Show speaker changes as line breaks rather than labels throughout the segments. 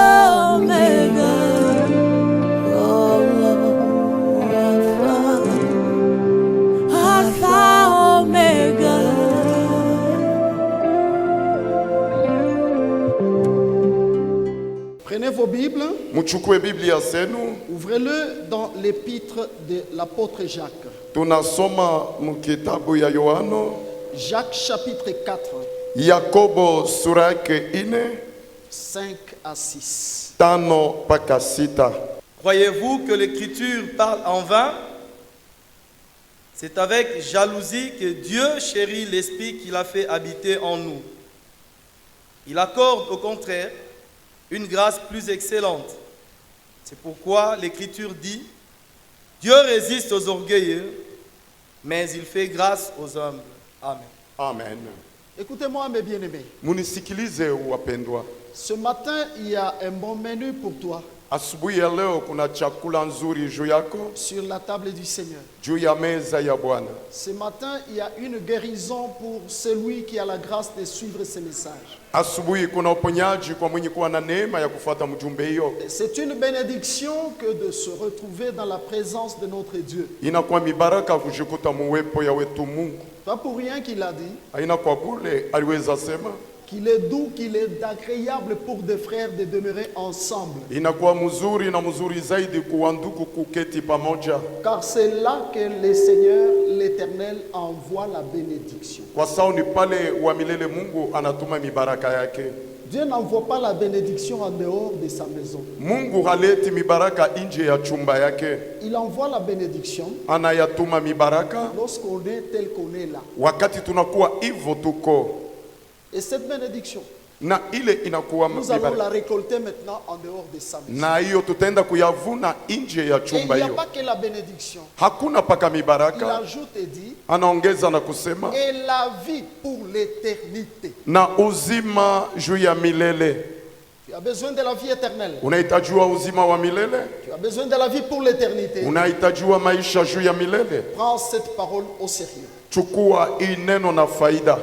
Omega. Alpha, Omega.
Prenez vos Bibles,
Muchukue Biblia zenu,
ouvrez-le dans l'épître de l'apôtre Jacques.
tunasoma mkitabu ya Yohano,
Jacques chapitre 4,
Yakobo sura yake
5 à 6.
5 mpaka 6.
Croyez-vous que l'Écriture parle en vain? C'est avec jalousie que Dieu chérit l'Esprit qu'il a fait habiter en nous. Il accorde au contraire une grâce plus excellente. C'est pourquoi l'Écriture dit: Dieu résiste aux orgueilleux, mais il fait grâce aux humbles. Amen.
Amen.
Écoutez-moi mes bien-aimés.
Munisikilize wapendwa.
Ce matin, il y a un bon menu pour toi
Asubuhi ya leo kuna chakula nzuri juu yako,
sur la table du Seigneur.
juu ya meza ya Bwana.
Ce matin, il y a une guérison pour celui qui a la grâce de suivre ces messages.
Asubuhi kuna uponyaji kwa mwenye kuwa na neema ya kufuata mjumbe hiyo.
C'est une bénédiction que de se retrouver dans la présence de notre Dieu.
Inakuwa mibaraka kujikuta muwepo ya wetu Mungu.
Pas pour rien qu'il a dit
Haina kwa bure, aliweza sema
qu'il est doux, qu'il est agréable pour des frères de demeurer ensemble.
inakuwa mzuri na mzuri zaidi kuwa ndugu kuketi pamoja,
Car c'est là que le Seigneur, l'Éternel, envoie la bénédiction.
kwa sababu ni pale wa milele Mungu anatuma mibaraka yake.
Dieu n'envoie pas la bénédiction en dehors de sa maison.
Mungu haleti mibaraka nje ya chumba yake,
Il envoie la bénédiction
anayatuma mibaraka
lorsqu'on est tel qu'on est là.
wakati tunakuwa hivyo tuko
Et cette bénédiction,
na ile inakuwa
nous allons
mibaraka,
la récolter maintenant en dehors de sa maison.
na hiyo tutaenda kuyavuna nje ya
Et il
chumba
n'y a
hiyo.
pas que la bénédiction.
Hakuna paka
Il
mibaraka,
ajoute et dit,
anaongeza na kusema
et la vie pour l'éternité.
na uzima juu ya milele.
Tu as besoin de la vie éternelle.
Unahitajiwa uzima wa milele,
Tu as besoin de la vie pour l'éternité.
unahitajiwa maisha juu ya milele.
Prends cette parole au sérieux.
Chukua hii neno na faida.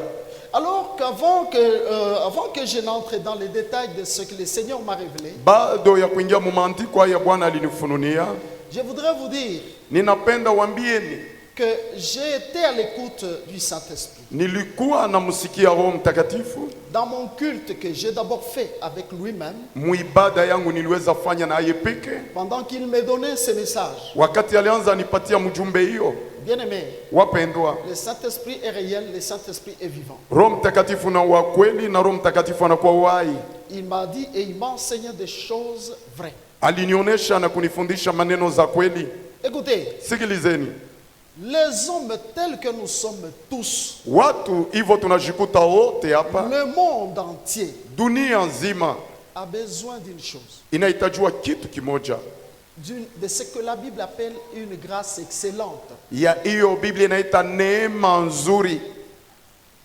Alors avant que je n'entre dans les détails de ce que le Seigneur m'a révélé,
Bado ya kuingia mu maandiko haya Bwana alinifununia,
je voudrais vous dire
ninapenda wambieni,
que j'ai été à l'écoute du Saint-Esprit.
nilikuwa namsikia Roho Mtakatifu
Dans mon culte que j'ai d'abord fait avec lui-même,
muibada yangu niliweza fanya na yeye peke,
pendant qu'il me donnait ce message.
wakati alianza nipatia mjumbe hiyo.
Bien-aimé,
Wapendwa,
le Saint-Esprit est réel, le Saint-Esprit est vivant.
Roho Mtakatifu na wa kweli, na Roho Mtakatifu anakuwa uhai.
Il m'a dit et il m'a enseigné des choses vraies.
Alinionyesha na kunifundisha maneno za kweli.
Écoutez,
Sikilizeni,
les hommes tels que nous sommes tous,
watu hivyo tunajikuta wote hapa,
le monde entier
dunia nzima
a besoin d'une chose,
inahitajiwa kitu kimoja,
de ce que la Bible appelle une grâce excellente.
ya hiyo Biblia inaita neema nzuri,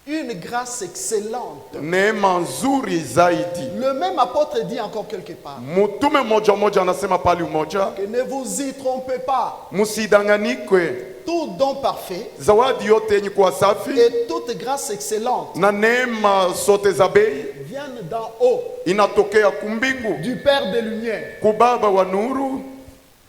Une grâce excellente.
neema nzuri zaidi.
Le même apôtre dit encore quelque part
Mtume moja moja anasema pali umoja,
que ne vous y trompez pas.
msidanganikwe,
Tout don parfait
zawadi yote yenye kuwa safi
et toute grâce excellente
na neema zote za bei
viennent d'en haut,
inatokea kumbingu,
du Père des Lumières.
kubaba wa nuru.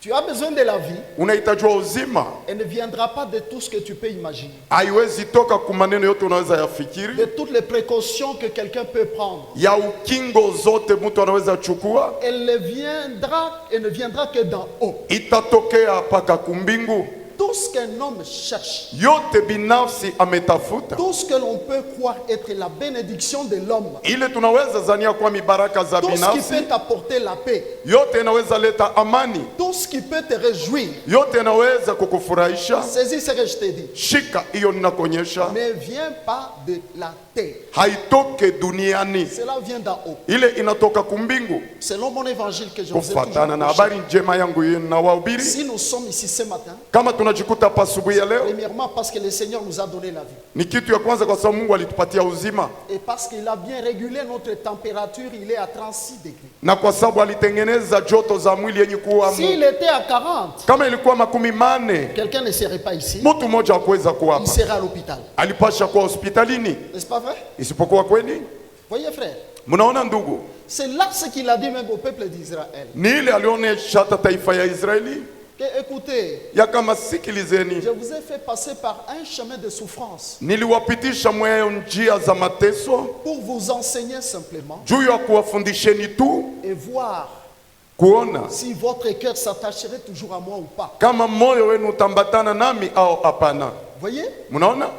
Tu as besoin de la vie
Unahitajiwa uzima,
et ne viendra pas de tout ce que tu peux imaginer,
haiwezi toka kwa maneno yote unaweza
de
yafikiri,
toutes les précautions que quelqu'un peut prendre.
ya ukingo zote mtu anaweza chukua,
Elle ne viendra que d'en haut.
itatokea paka kumbingu.
Tout ce qu'un homme cherche,
Yote binafsi ametafuta,
tout ce que l'on peut croire être la bénédiction de l'homme,
ile tunaweza zania kwa mibaraka za
tout ce qui
binafsi,
peut t'apporter la paix,
yote inaweza leta amani,
tout ce qui peut te réjouir,
yote inaweza kukufurahisha.
saisis ce que je t'ai dit,
Shika hiyo ninakuonyesha,
ne vient pas de la terre.
haitoke duniani,
Cela vient d'en haut.
ile inatoka kumbingu,
Selon mon évangile que je vous ai
kufatana na
toujours
habari
prêché.
njema yangu yenu na wahubiri.
Si nous sommes ici ce matin,
Kama tunajikuta hapa asubuhi ya leo,
premièrement parce que le Seigneur nous a donné la vie
ni kitu ya kwanza kwa sababu Mungu alitupatia uzima,
et parce qu'il a bien régulé notre température, il est à 36 degrés.
na kwa sababu alitengeneza joto za mwili yenye kuwa
S'il était à 40,
kama ilikuwa 40,
quelqu'un ne serait pas ici,
mtu mmoja hakuweza kuwa
il
hapa,
serait à l'hôpital.
alipasha kuwa hospitalini.
N'est-ce pas vrai?
Isipokuwa kweli,
Voyez frère,
mnaona ndugu,
C'est là ce qu'il a dit même au peuple d'Israël.
Ni ile alionyesha hata taifa ya Israeli
Que, écoutez,
ya kama sikilizeni,
je vous ai fait passer par un chemin de souffrance
niliwapitisha mwayo njia za mateso
pour vous enseigner simplement
juu ya kuwafundisheni tu
et voir
kuona
si votre cœur s'attacherait toujours à moi ou pas.
kama moyo wenu utambatana nami au hapana.
Voyez?
Mnaona?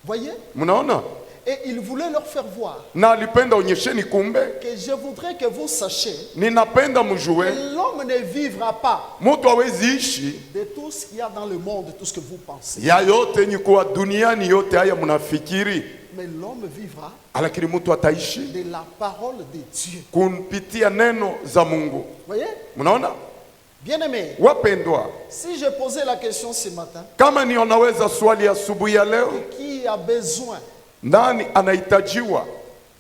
Voyez?
Mnaona?
Et il voulait leur faire voir
Na alipenda onyesheni kumbe,
que je voudrais que vous sachiez
ninapenda
que
mjue
l'homme ne vivra pas
mtu hawezi ishi
de tout ce qu'il y a dans le monde, tout ce que vous pensez.
ya yote yenye kuwa duniani, yote haya mnafikiri,
Mais l'homme vivra
lakini mtu ataishi
de la parole de Dieu.
kupitia neno za Mungu.
Voyez?
Mnaona?
Bien-aimés,
Wapendwa,
si je posais la question ce matin,
kama ni unaweza swali asubuhi ya leo,
qui a besoin
nani anahitajiwa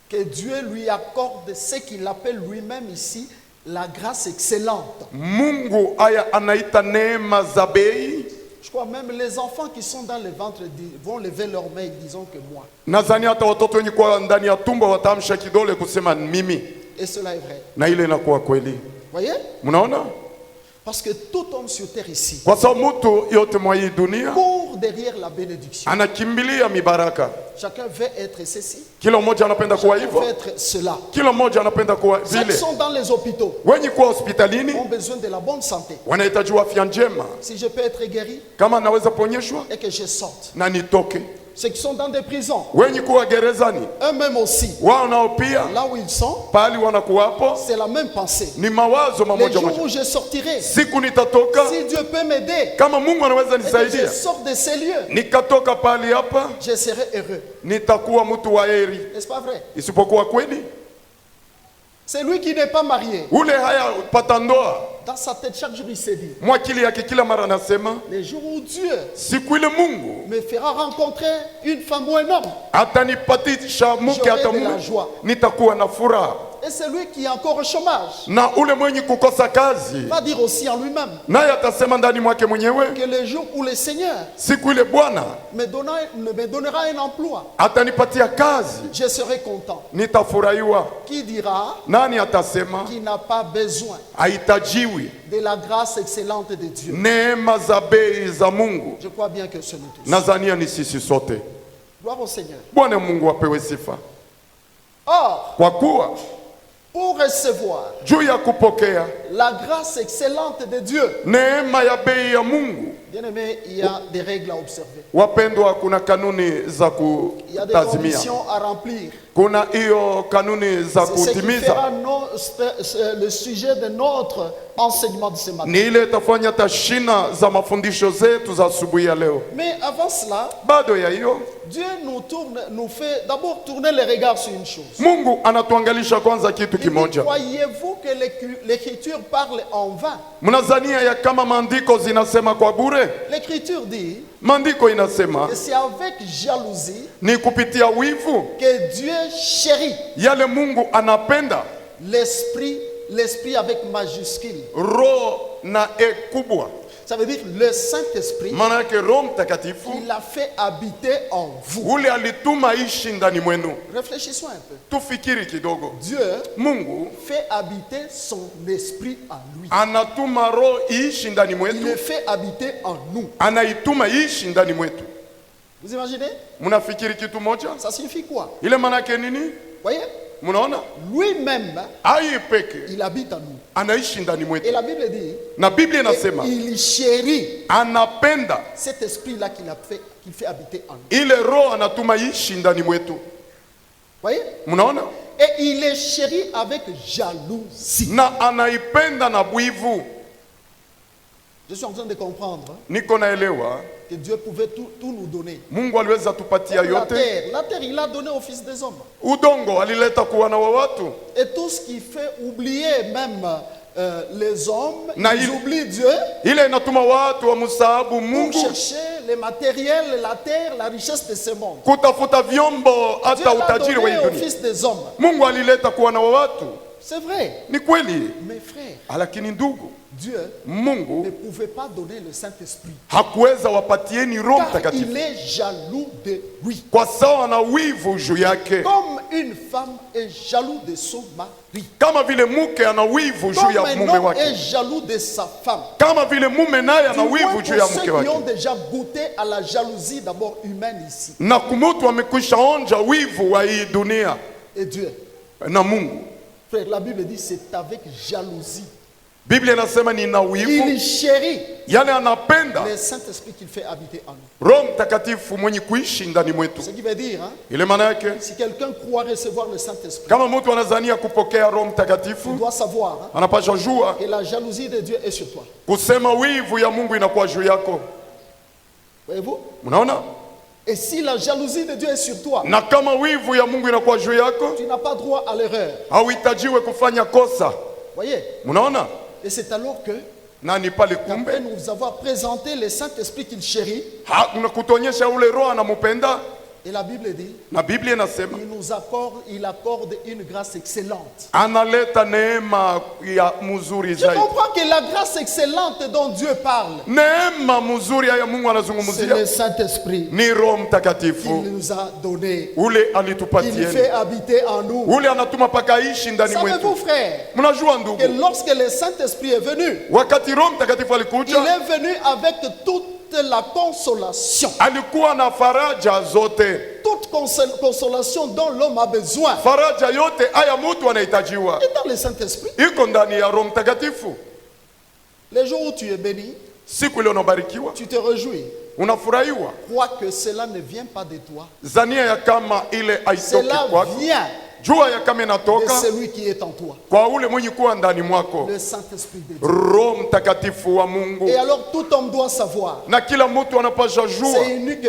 que Dieu lui accorde ce qu'il appelle lui-même ici la grâce excellente?
Mungu haya anaita neema za bei?
Je crois même les enfants qui sont dans le ventre vont lever leur main, disons que moi.
Nadhani hata watoto wenye kuwa ndani ya tumbo watamsha kidole kusema mimi,
Et cela est vrai.
na ile inakuwa kweli.
Voyez?
Mnaona?
Parce que tout homme sur terre ici
Kwa sababu mtu yote mwa hii dunia
court derrière la bénédiction.
anakimbilia mibaraka.
Chacun veut être ceci,
Kila mmoja anapenda kuwa
chacun veut
hivyo,
être cela.
kila mmoja anapenda kuwa
Ceux qui
vile.
sont dans les hôpitaux
Wenye kuwa hospitalini
ont besoin de la bonne santé.
wanahitaji afya njema.
Si je peux être guéri
Kama naweza ponyeshwa
et que je sorte.
na nitoke.
Ceux qui sont dans des prisons,
Wenye kuwa gerezani
eux-mêmes aussi,
wao nao pia
là où ils sont,
pali wanakuwapo
c'est la même pensée.
ni mawazo
Les
mamoja
jours
moja.
où je sortirai,
Siku nitatoka,
si Dieu peut m'aider,
kama Mungu anaweza
et que je
nisaidia,
sors de ces lieux,
nikatoka pali hapa,
je serai heureux.
nitakuwa mtu wa heri.
N'est-ce pas vrai?
Isipokuwa kweli
C'est lui qui n'est pas marié.
ule haya pata ndoa,
Dans sa tête, chaque jour, il se dit,
mwakili yake kila mara anasema
les jours où Dieu
siku ile Mungu
me fera rencontrer une femme ou un homme,
atanipatisha mke
J'aurai
hata
de la
mume,
joie.
nitakuwa na furaha.
et celui qui est encore au chômage
Na ule mwenye kukosa kazi
va dire aussi en lui-même
naye atasema ndani mwake mwenyewe,
que le jour où le Seigneur
siku ile Bwana
me donnera un emploi,
atanipatia kazi,
je serai content.
nitafurahiwa.
Qui dira
Nani atasema
qu'il n'a pas besoin
hahitajiwi
de la grâce excellente de Dieu?
neema za bei za Mungu?
Je crois bien que ce nous tous.
Nadhania ni sisi sote.
Gloire au Seigneur.
Bwana Mungu apewe sifa.
Or,
Kwa kuwa
pour recevoir
juu ya kupokea
la grâce excellente de Dieu,
neema ya bei ya Mungu,
bien aimé, il y a des règles à observer.
wapendwa, kuna kanuni za
Il y a des
kutazimia,
conditions à remplir.
kuna hiyo kanuni za
C'est ce qui
kutimiza.
fera le sujet de notre enseignement de ce matin.
Ni ile itafanya tashina za mafundisho zetu za asubuhi ya leo.
Mais avant cela,
Bado ya hiyo,
Dieu nous fait d'abord tourner les regards sur une chose.
Mungu anatuangalisha kwanza kitu
Il dit,
kimoja.
croyez-vous que l'écriture parle en vain?
Mnazania ya kama maandiko zinasema kwa bure?
L'écriture dit
Maandiko inasema
que c'est avec jalousie
ni kupitia wivu
que Dieu chérit
yale Mungu anapenda,
l'esprit avec majuscule.
roho na e kubwa,
Ça veut dire le Saint-Esprit,
maana yake Roho Mtakatifu
il a fait habiter en vous.
ule alituma ishi ndani mwenu.
Réfléchissons un peu.
Tufikiri kidogo.
Dieu
Mungu
fait habiter son esprit en lui.
anatuma roho iishi ndani
Il
mwetu,
le fait habiter en nous.
anaituma iishi ndani mwetu.
Vous imaginez?
Mnafikiri kitu moja?
Ça signifie quoi?
Ile maana yake nini?
Voyez?
Mnaona?
Lui-même,
Ai peke
il habite en nous.
anaishi ndani
Et
mwetu,
la Bible dit,
na Biblia inasema
il chérit
anapenda
cet esprit-là qu'il fait habiter en nous.
ile roho, anatuma iishi ndani mwetu.
Voyez?
Mnaona?
Et il est chéri avec jalousie.
Na anaipenda na bwivu.
Je suis en train de comprendre
Niko naelewa
que Dieu pouvait tout nous donner.
Mungu aliweza tupatia
La
yote.
terre, il a donné au Fils des hommes.
Udongo alileta kuwa na wa watu,
Et tout ce qui fait oublier même les hommes,
Na
ils
il-
oublient Dieu
ile inatuma watu wa msahabu
pour
Mungu
chercher les matériels, la terre, la richesse de ce monde.
kutafuta vyombo
Dieu
hata
l'a
utajiri wa hii
donné au
dunia.
Fils des hommes.
Mungu alileta kuwa na wa watu,
C'est vrai.
ni kweli,
Mes frères,
lakini ndugu,
Dieu ne
Mungu
pouvait pas donner le Saint-Esprit.
hakuweza wapatieni Roho
Car il
Mtakatifu
est jaloux de lui.
kwa sawa na wivu juu yake.
Comme une femme est jaloux de son mari,
kama vile mke ana wivu juu
comme
ya
un
mume
homme
wake,
est jaloux de sa femme.
kama vile mume naye ana
Du moins
wivu
pour
juu ya
ceux
mke
qui
wake,
ont déjà goûté à la jalousie d'abord humaine ici.
na kumutu amekwisha onja wivu wa hii dunia
Et Dieu,
na Mungu.
frère, la Bible dit c'est avec jalousie.
Biblia inasema nina wivu,
Il chérit
yani anapenda
le Saint-Esprit qu'il fait habiter en nous.
Roho Mtakatifu mwenye kuishi ndani mwetu.
Ce qui veut dire, hein,
Ile maana yake
si quelqu'un croit recevoir le Saint-Esprit,
kama mtu anazania kupokea Roho
tu
Mtakatifu,
dois savoir hein,
anapasha jua
que la jalousie de Dieu est sur toi.
kusema wivu ya Mungu inakuwa juu yako.
Voyez-vous?
Mnaona?
Et si la jalousie de Dieu est sur toi,
Na kama wivu ya Mungu inakuwa juu yako,
tu n'as pas droit à l'erreur.
hauhitajiwe kufanya kosa.
Voyez?
Mnaona?
Et c'est alors que,
Na ni pale kumbe
après nous avoir présenté le Saint-Esprit qu'il chérit,
kutonyesha ule Roho anamupenda,
et la Bible dit,
na Biblia inasema
il accorde une grâce excellente.
analeta neema ya mzuri
Je
zaidi.
comprends que la grâce excellente dont Dieu parle,
Neema mzuri ya Mungu
c'est
anazungumzia
le Saint-Esprit
ni Roho Mtakatifu
qu'il nous a donné,
ule
qu'il
alitupatia,
fait habiter en nous.
ule anatuma paka ishi ndani
Savez-vous,
mwetu.
frère,
Mnajua
que
ndugu,
lorsque le Saint-Esprit est venu,
wakati Roho Mtakatifu
il
alikuja,
est venu avec toute la consolation.
alikuwa na faraja zote,
Toute consolation dont l'homme a besoin.
faraja yote haya mtu anahitajiwa
Et dans le Saint-Esprit,
iko ndani ya Roho Mtakatifu.
les jours où tu es béni,
Siku ile unabarikiwa,
tu te réjouis.
unafurahiwa,
Crois que cela ne vient pas de toi.
zania ya kama ile haitoki
Cela
kwako,
vient
jua ya kama
de
inatoka
celui qui est en toi.
kwa ule mwenye kuwa ndani mwako,
Le Saint-Esprit de Dieu.
Roho Mtakatifu wa Mungu.
Et alors tout homme doit savoir,
Na kila mtu anapasha jua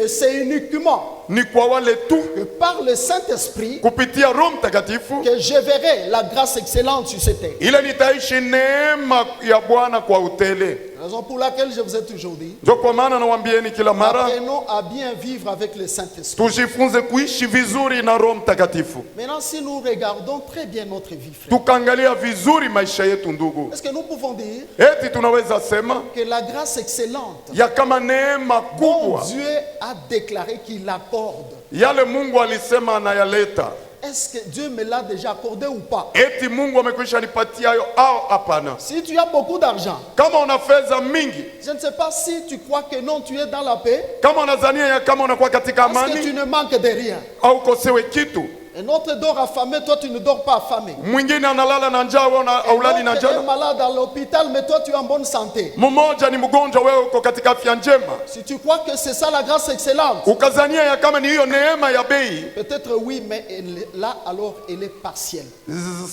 c'est uniquement
ni kwa wale tu
que par le Saint-Esprit
kupitia Roho Mtakatifu
que je verrai la grâce excellente sur cette terre.
ile nitaishi neema ya Bwana kwa utele.
Raison pour laquelle je vous ai toujours dit,
Ndio kwa maana nawaambieni kila mara
apprenons à bien vivre avec le Saint-Esprit.
tujifunze kuishi vizuri na Roho Mtakatifu,
Maintenant, si nous regardons très bien notre vie, frère,
tukaangalia vizuri maisha yetu ndugu,
est-ce que nous pouvons dire
eti tunaweza sema
que la grâce excellente
ya kama neema
dont
kubwa
Dieu a déclaré qu'il accorde,
yale Mungu alisema anayaleta,
est-ce que Dieu me l'a déjà accordé ou pas?
eti Mungu amekwisha nipatia hayo au hapana?
Si tu as beaucoup d'argent,
Kama una fedha mingi,
je ne sais pas si tu crois que non, tu es dans la paix,
kama unazania ya kama unakuwa katika
parce que tu
amani
ne manques de rien.
au kosewe kitu,
Un autre dort affamé, toi tu ne dors pas affamé.
mwingine analala na njaa, wewe
Un
haulali na
autre est
njaa,
malade à l'hôpital, mais toi tu es en bonne santé.
mmoja ni mgonjwa, wewe uko katika afya njema.
Si tu crois que c'est ça la grâce excellente,
Ukazania ya kama ni hiyo neema ya bei,
peut-être oui, mais là alors elle est partielle.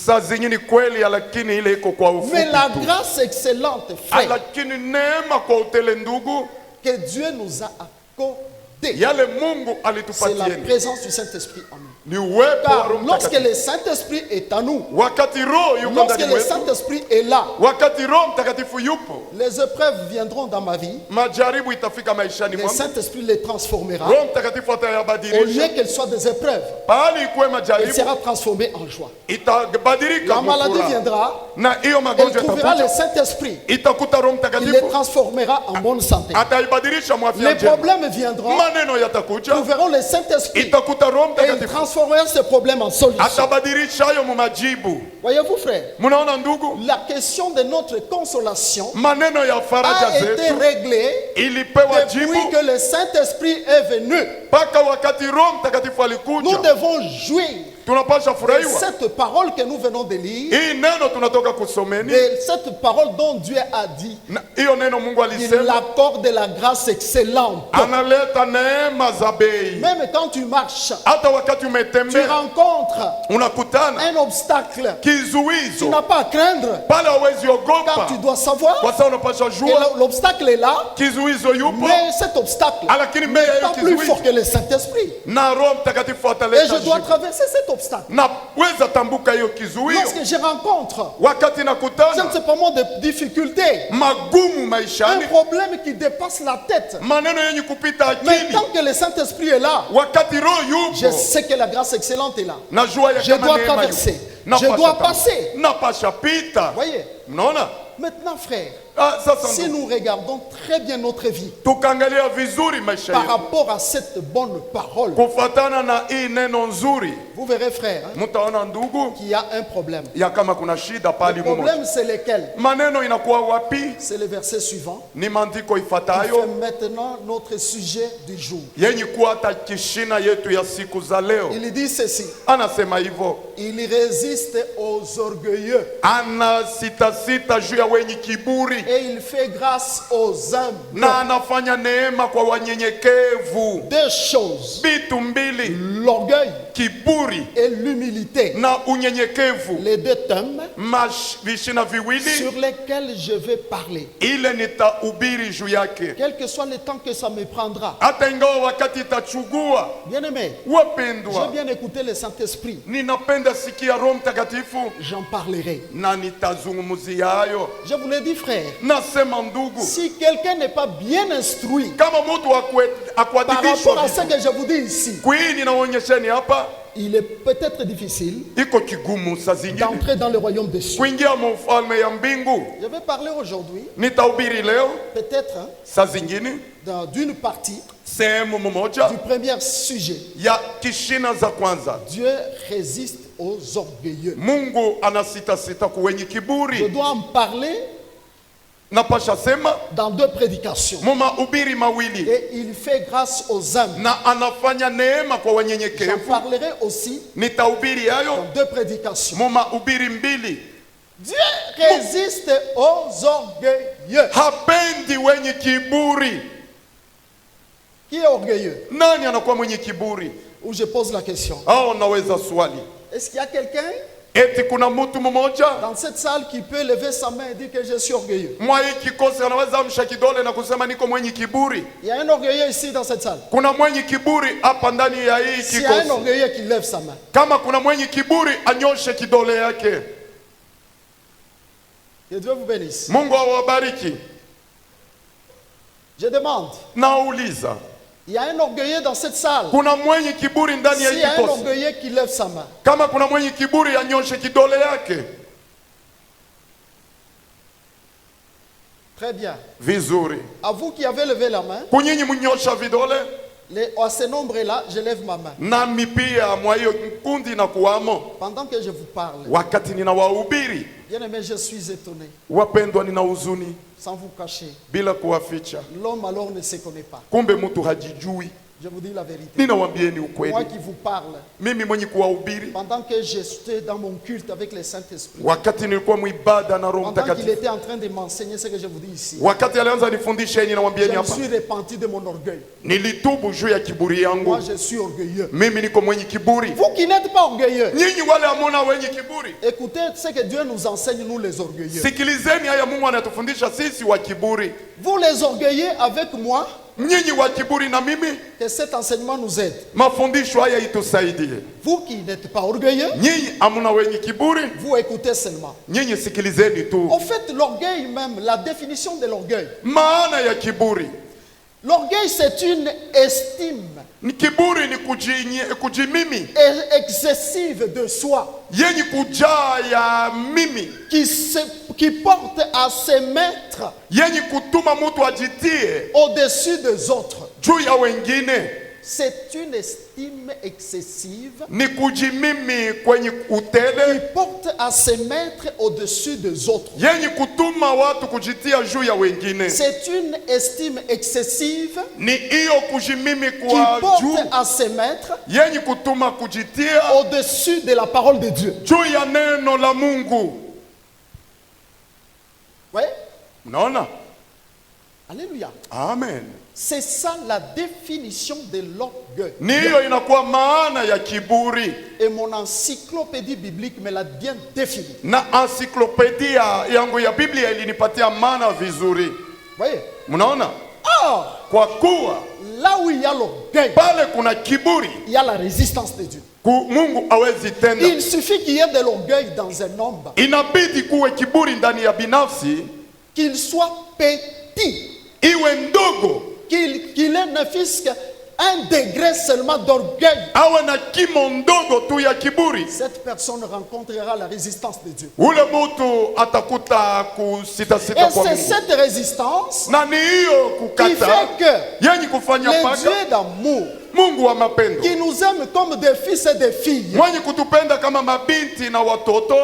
saa zingine kweli, lakini ile iko kwa ufupi
Mais la
tu.
grâce excellente, frère,
Lakini neema kwa utele ndugu,
que Dieu nous a accordée,
yale Mungu
c'est la
alitupatia
présence du Saint-Esprit en nous.
ni uwepo wa
Car
Roho
lorsque
Mtakatifu.
le Saint-Esprit est en nous,
Wakati Roho yuko
lorsque
ndani
le
mwetu,
Saint-Esprit est là,
wakati Roho Mtakatifu yupo,
les épreuves viendront dans ma vie,
majaribu itafika maishani
le
mwangu,
Saint-Esprit les transformera.
Roho Mtakatifu
Au
atayabadilisha,
lieu qu'elles soient des épreuves,
pahali ikuwe
elle
majaribu
sera transformée en joie.
itabadilika
La maladie
furaha.
viendra,
Na hiyo
elle
magonjwa
trouvera le
itakuja,
Saint-Esprit,
itakuta Roho
il les
Mtakatifu
transformera en bonne santé.
ataibadilisha mwafya
Les
njema,
problèmes viendront,
maneno yatakuja,
trouveront le Saint-Esprit
itakuta Roho
et ils
Mtakatifu
transformeront ces problèmes en solutions.
atabadilisha hayo mu majibu.
Voyez-vous, frère,
Mnaona ndugu,
la question de notre consolation
maneno ya faraja
a été
zetu
réglée
ilipewa jibu
depuis que le Saint-Esprit est venu.
mpaka wakati Roho Mtakatifu
Nous
alikuja.
devons jouir
Tunapasha
de
furahiwa
cette parole que nous venons de lire,
hii neno tunatoka kusomeni,
de cette parole dont Dieu a dit
na hiyo neno Mungu
qu'il
alisema
accorde la grâce excellente.
analeta neema za bei.
Même quand tu marches,
Hata wakati
tu
umetembea
rencontres
unakutana
un obstacle, tu
kizuizo
n'as pas à craindre,
pale, hawezi
car
ogopa
tu dois savoir
kwa sababu unapasha
que
jua
l'obstacle est là,
kizuizo yupo,
mais cet obstacle
lakini mbele ya
n'est
hiyo
pas plus
kizuizo
fort que le Saint-Esprit.
na Roho Mtakatifu
Et
ataleta
je dois
jibu.
traverser cet obstacle.
Naweza tambuka hiyo kizuio
Lorsque je rencontre,
wakati
je ne
nakutana
sais pas moi, des difficultés,
magumu
un
maishani,
problème qui dépasse la tête,
maneno yenye kupita
mais
akili,
tant que le Saint-Esprit est là,
wakati Roho
je
yupo,
sais que la grâce excellente est là.
najua ya
Je
kama
dois
neema
traverser.
yupo.
Je dois passer.
Napasha pita.
Voyez,
Mnaona
Maintenant, frère,
Sasa
si
ndugu,
nous regardons très bien notre vie
tukaangalia vizuri maisha
par
yetu
rapport à cette bonne parole,
kufatana na hii neno nzuri,
vous verrez, frère, hein,
mtaona ndugu
qu'il y a un problème.
ya kama kuna shida pali
Le
mumo.
problème, c'est lequel?
Maneno inakuwa wapi?
C'est le verset suivant
Ni maandiko
qui fait
ifatayo
maintenant notre sujet du jour.
yenye kuwa hata kishina yetu ya siku za leo.
Il dit ceci:
Anasema hivyo,
il résiste aux orgueilleux
ana sita juu ya wenye kiburi
et il fait grâce aux humbles.
na anafanya neema kwa wanyenyekevu.
Deux choses,
Vitu mbili,
l'orgueil
kiburi
et l'humilité,
na unyenyekevu,
les deux thèmes
vishina viwili
sur lesquels je vais parler.
ile nitahubiri juu yake,
Quel que soit le temps que ça me prendra.
hata ingawa wakati itachugua.
Bien-aimé, j'ai
Wapendwa,
bien écouté le Saint-Esprit.
ninapenda sikia Roho Mtakatifu
J'en parlerai.
na nitazungumzia hayo.
Je vous l'ai dit, frère,
Nasema ndugu,
si quelqu'un n'est pas bien instruit
kama mtu
par rapport
akuadibishwa
à ce que je vous dis ici,
kwii ninaonyesheni hapa,
il est peut-être difficile
iko kigumu saa zingine
d'entrer dans le royaume des cieux.
kuingia mufalme ya mbingu.
Je vais parler aujourd'hui,
Nitahubiri leo
peut-être, hein,
saa zingine
d'une partie
sehemu mmoja
du premier sujet.
ya kishina za kwanza.
Dieu résiste aux orgueilleux.
Mungu anasitasita kuwenye
Je
kiburi.
dois en parler
Napasha sema
dans deux prédications.
mumahubiri mawili,
Et il fait grâce aux hommes.
na anafanya neema kwa
J'en
wanyenyekevu.
parlerai aussi
Nitahubiri
dans
hayo
deux prédications.
mumahubiri mbili.
Dieu résiste aux orgueilleux.
Hapendi wenye kiburi.
Qui est orgueilleux?
Nani anakuwa mwenye kiburi?
Ou je pose la question.
Au naweza swali,
Est-ce qu'il y a quelqu'un
eti kuna mtu mmoja
dans cette salle qui peut lever sa main et dire que je suis orgueilleux?
mwa hii kikosi anaweza amsha kidole na kusema niko mwenye kiburi?
Il y a un orgueilleux ici dans cette salle.
Kuna mwenye kiburi hapa ndani ya hii
S'il y a un
kikosi?
orgueilleux qui lève sa main.
Kama kuna mwenye kiburi anyoshe kidole yake.
Que Dieu vous bénisse.
Mungu awabariki.
Je demande,
Nauliza,
il y a un orgueilleux dans cette salle.
kuna mwenye kiburi ndani ya
S'il
hii
y a un
kikosi?
orgueilleux qui lève sa main.
Kama kuna mwenye kiburi anyoshe kidole yake.
Très bien.
Vizuri.
À vous qui avez levé la main,
Kunyinyi mnyosha vidole
à ce nombre-là, je lève ma main.
nami pia mwa hiyo kundi na kuwamo.
Pendant que je vous parle,
Wakati ninawahubiri,
bien-aimé, je suis étonné,
wapendwa, nina huzuni
sans vous cacher.
bila kuwaficha.
L'homme alors ne se connaît pas.
Kumbe mtu hajijui.
Je vous dis la vérité.
Ninawambieni
Moi
ukweli,
qui vous parle,
mimi mwenye kuwahubiri,
pendant que j'étais dans mon culte avec le Saint-Esprit,
wakati nilikuwa mwibada na Roho
pendant qu'il
Mtakatifu,
était en train de m'enseigner ce que je vous dis ici,
wakati alianza nifundisha yenye
je
nawambieni
me
hapa,
suis repenti de mon orgueil.
nilitubu juu ya kiburi
Moi,
yangu.
je suis orgueilleux.
Mimi niko mwenye kiburi.
Vous qui n'êtes pas orgueilleux,
Nyinyi wale amona wenye kiburi,
écoutez ce que Dieu nous enseigne, nous les orgueilleux.
sikilizeni haya Mungu anatufundisha sisi wa kiburi.
Vous les orgueilleux avec moi,
Nyinyi wa kiburi na mimi,
que cet enseignement nous aide.
mafundisho haya itusaidie.
Vous qui n'êtes pas orgueilleux,
Nyinyi amuna wenye kiburi,
vous écoutez seulement.
nyinyi sikilizeni tu.
En fait, l'orgueil même, la définition de l'orgueil.
Maana ya kiburi
L'orgueil, c'est une estime
ni kiburi, ni kujimimi
excessive de soi
yenye kujaa ya mimi,
qui porte à se mettre
yenye kutuma mtu ajitie
au-dessus des autres.
juu ya wengine.
C'est une estime excessive
Ni kujimimi kwenye
qui
utele
porte à se mettre au-dessus des autres.
yenye kutuma watu kujitia juu ya wengine.
C'est une estime excessive
Ni hiyo kujimimi
qui
kwa
porte
juu
à se mettre
yenye kutuma kujitia
au-dessus de la parole de Dieu.
juu ya neno la Mungu.
Ouais?
Mnaona?
Alléluia.
Amen.
C'est ça la définition de l'orgueil.
Ni hiyo inakuwa maana ya kiburi,
Et mon encyclopédie biblique me l'a bien défini.
na encyclopedia yangu ya Biblia ilinipatia maana vizuri.
Voyez?
Mnaona?
Or,
Kwa kuwa
là où il y a l'orgueil,
pale kuna kiburi,
il y a la résistance de Dieu.
Mungu hawezi tenda.
Il suffit qu'il y ait de l'orgueil dans un homme,
Inabidi kuwe kiburi ndani ya binafsi,
qu'il soit petit,
iwe ndogo,
qu'il ait ne fût un degré seulement d'orgueil,
awe na kimo ndogo tu ya kiburi,
cette personne rencontrera la résistance de Dieu.
ule mutu atakuta kusitasita
Et
kwa
c'est
Mungu.
cette résistance
Na ni hiyo
qui
kukata
fait que
yenye kufanya
le
mpaka
Dieu d'amour,
Mungu wa mapendo
qui nous aime comme des fils et des filles,
mwenye kutupenda kama mabinti na watoto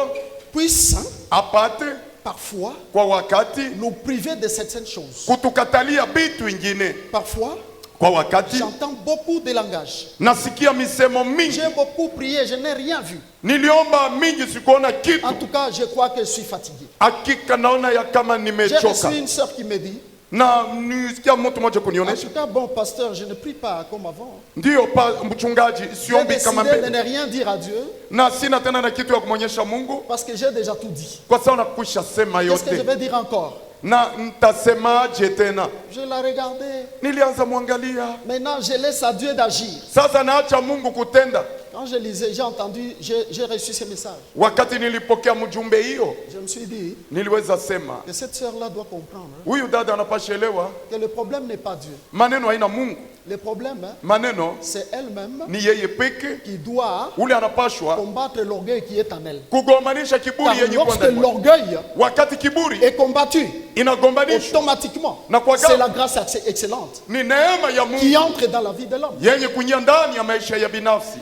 puisse
apate
parfois
kwa wakati
nous priver de certaines choses.
kutukatalia bitu ingine
Parfois,
kwa wakati.
j'entends beaucoup de langages.
Nasikia misemo mingi,
J'ai beaucoup prié, je n'ai rien vu.
niliomba mingi, sikuona kitu.
En tout cas, je crois que je suis fatigué.
Hakika naona ya kama
J'ai
nimechoka.
reçu une sœur qui me dit,
Na nisikia mtu mmoja
en
kunionyesha,
tout cas, bon pasteur, je ne prie pas comme avant.
ndio mchungaji,
J'ai
siombi kama
décidé de
mbele,
ne rien dire à Dieu
na sina tena na kitu ya kumwonyesha Mungu
parce que j'ai déjà tout dit.
kwa sababu nakwisha sema
Qu'est-ce que je
yote.
vais dire encore?
Na nitasemaje tena?
Je l'ai regardé.
Nilianza mwangalia,
Maintenant, je laisse à Dieu d'agir.
sasa naacha Mungu kutenda.
Quand je lisais, j'ai entendu, j'ai reçu ce message.
Wakati nilipokea mjumbe hiyo,
Je me suis dit
niliweza sema
que cette sœur-là doit comprendre
huyu dada anapasha elewa
que le problème n'est pas Dieu.
maneno haina Mungu,
Le problème,
maneno
c'est elle-même
ni yeye peke.
qui doit
Ule anapashwa
combattre l'orgueil qui est en elle.
kugombanisha kiburi
Car
yenye kwa
lorsque
ndani.
l'orgueil
Wakati kiburi
est combattu,
inagombanishwa,
automatiquement,
Na kwa
c'est
gani?
la grâce excellente
ni neema ya
qui
Mungu
entre dans la vie de l'homme.
yenye kuingia ndani ya maisha ya binafsi.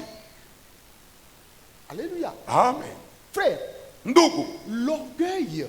Alléluia.
Amen.
Frère,
Ndugu,
l'orgueil,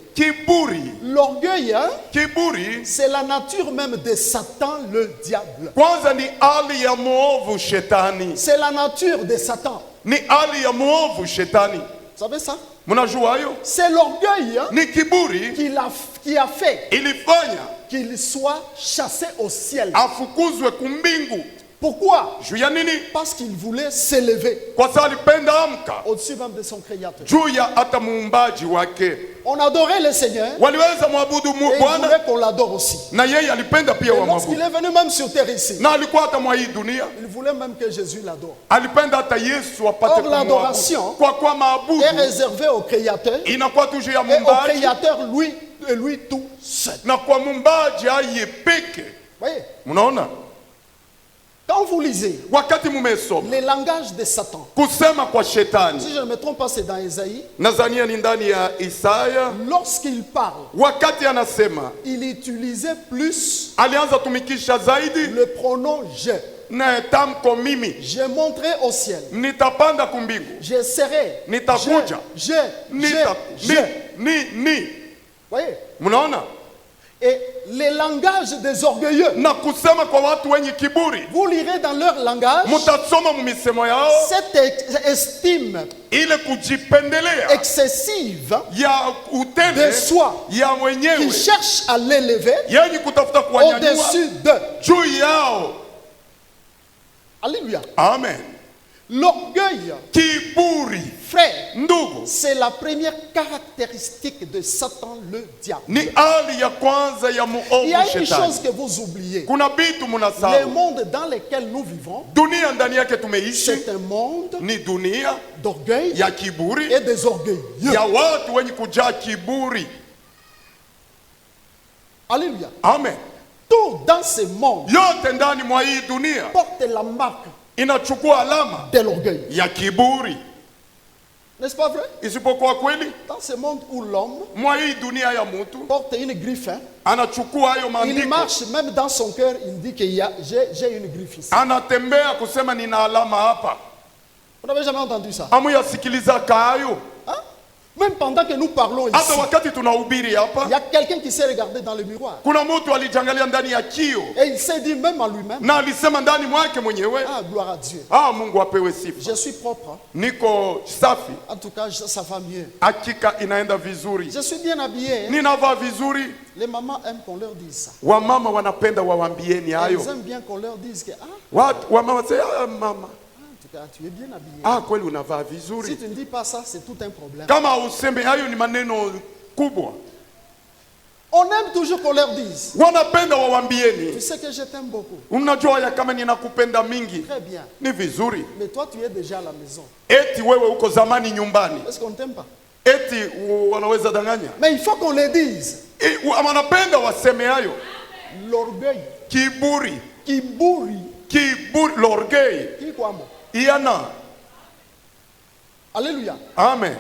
hein,
kiburi
c'est la nature même de Satan, le diable.
kwanza ni hali ya muovu shetani,
C'est la nature de Satan.
ni hali ya muovu shetani.
Vous savez ça?
Mnajua hayo?
C'est l'orgueil, hein,
Ni kiburi
qui a fait
ilifanya
qu'il soit chassé au ciel.
afukuzwe kumbingu.
Pourquoi?
Juu ya nini?
Parce qu'il voulait s'élever
Kwa sababu alipenda amka
au-dessus même de son créateur.
juu ya hata muumbaji wake.
On adorait le Seigneur
Waliweza mwabudu
et il
Bwana
voulait qu'on l'adore aussi.
na yeye alipenda pia
Et lorsqu'il
wamwabudu,
est venu même sur terre ici,
na alikuwa hata mwa hii dunia
il voulait même que Jésus l'adore.
alipenda hata Yesu apate
Or, l'adoration
kumwabudu. Kwa maabudu
est réservé au créateur
inakuwa tu juu ya
et au
muumbaji
créateur lui et lui tout seul.
na kwa muumbaji aye peke.
Voyez,
Mnaona,
quand vous lisez
wakati mumesoma
les langages de Satan,
kusema kwa shetani,
si je ne me trompe pas, c'est dans Ésaïe,
nadhania ni ndani ya Isaya,
lorsqu'il parle,
wakati anasema
il utilisait plus
alianza tumikisha zaidi
le pronom je.
na tamko mimi,
Je monterai au ciel.
nitapanda kumbingu,
Je serai.
Nitakuja.
Je.
ni.
Voyez?
Mnaona,
Et les langages des orgueilleux,
na kusema kwa watu wenye kiburi,
vous lirez dans leur langage
mutasoma mumisemo yao
cette estime
ile kujipendelea
excessive
ya
de
utende
soi
ya
qui
mwenyewe
cherche à l'élever
yenye kutafuta kuwanyanyua
au-dessus de.
juu yao.
Alléluia.
Amen.
L'orgueil,
Kiburi,
frère,
ndugu,
c'est la première caractéristique de Satan, le diable.
ni hali ya kwanza ya
Il y
muovu
a une
shetani.
chose que vous oubliez.
Kuna bitu
Le
munasahau,
monde dans lequel nous vivons,
dunia ndani yake tumeishi
c'est un monde
ni dunia
d'orgueil
ya kiburi,
et des orgueilleux.
ya watu wenye kujaa kiburi.
Alléluia.
Amen.
Tout dans ce monde
Yote ndani mwa hii dunia
porte la marque
inachukua alama
de l'orgueil.
ya kiburi,
N'est-ce pas vrai?
isipokuwa kweli
Dans ce monde où l'homme
mwa hii dunia ya mtu
porte une griffe, hein,
anachukua hayo
il
maandiko,
marche même dans son cœur, il dit qu'il y a, j'ai une griffe ici.
anatembea kusema nina alama hapa.
Vous n'avez jamais entendu ça?
Amuyasikiliza hayo?
Hein? Même pendant que nous parlons ici,
Hata wakati tunahubiri
il y
hapa,
a quelqu'un qui s'est regardé dans le miroir.
kuna mtu alijangalia ndani ya kio
Et il s'est dit même en lui-même,
na alisema ndani mwake mwenyewe,
ah, gloire à Dieu.
Mungu apewe sifa,
Je suis propre.
niko safi,
En tout cas, ça va mieux.
hakika inaenda vizuri,
Je suis bien habillé.
ninavaa vizuri.
Les mamans aiment qu'on leur dise ça.
Wamama wanapenda wawambieni hayo.
Elles aiment bien qu'on leur dise que,
Wamama sema mama,
en tout cas, tu es bien habillé.
kweli unavaa
Si
vizuri.
tu ne dis pas ça, c'est tout un problème.
Kama useme hayo ni maneno kubwa.
On aime toujours qu'on leur dise,
Wanapenda
tu
wawambieni,
sais que je t'aime beaucoup.
unajua ya kama ninakupenda mingi.
Très bien.
Ni vizuri.
Mais toi, tu es déjà à la maison.
Eti wewe uko zamani nyumbani,
Est-ce qu'on ne t'aime pas?
eti wanaweza danganya.
Mais il faut qu'on le dise.
Wanapenda waseme hayo.
L'orgueil,
Kiburi
kiburi,
kiburi, l'orgueil. Iyana.
Alléluia.
Amen.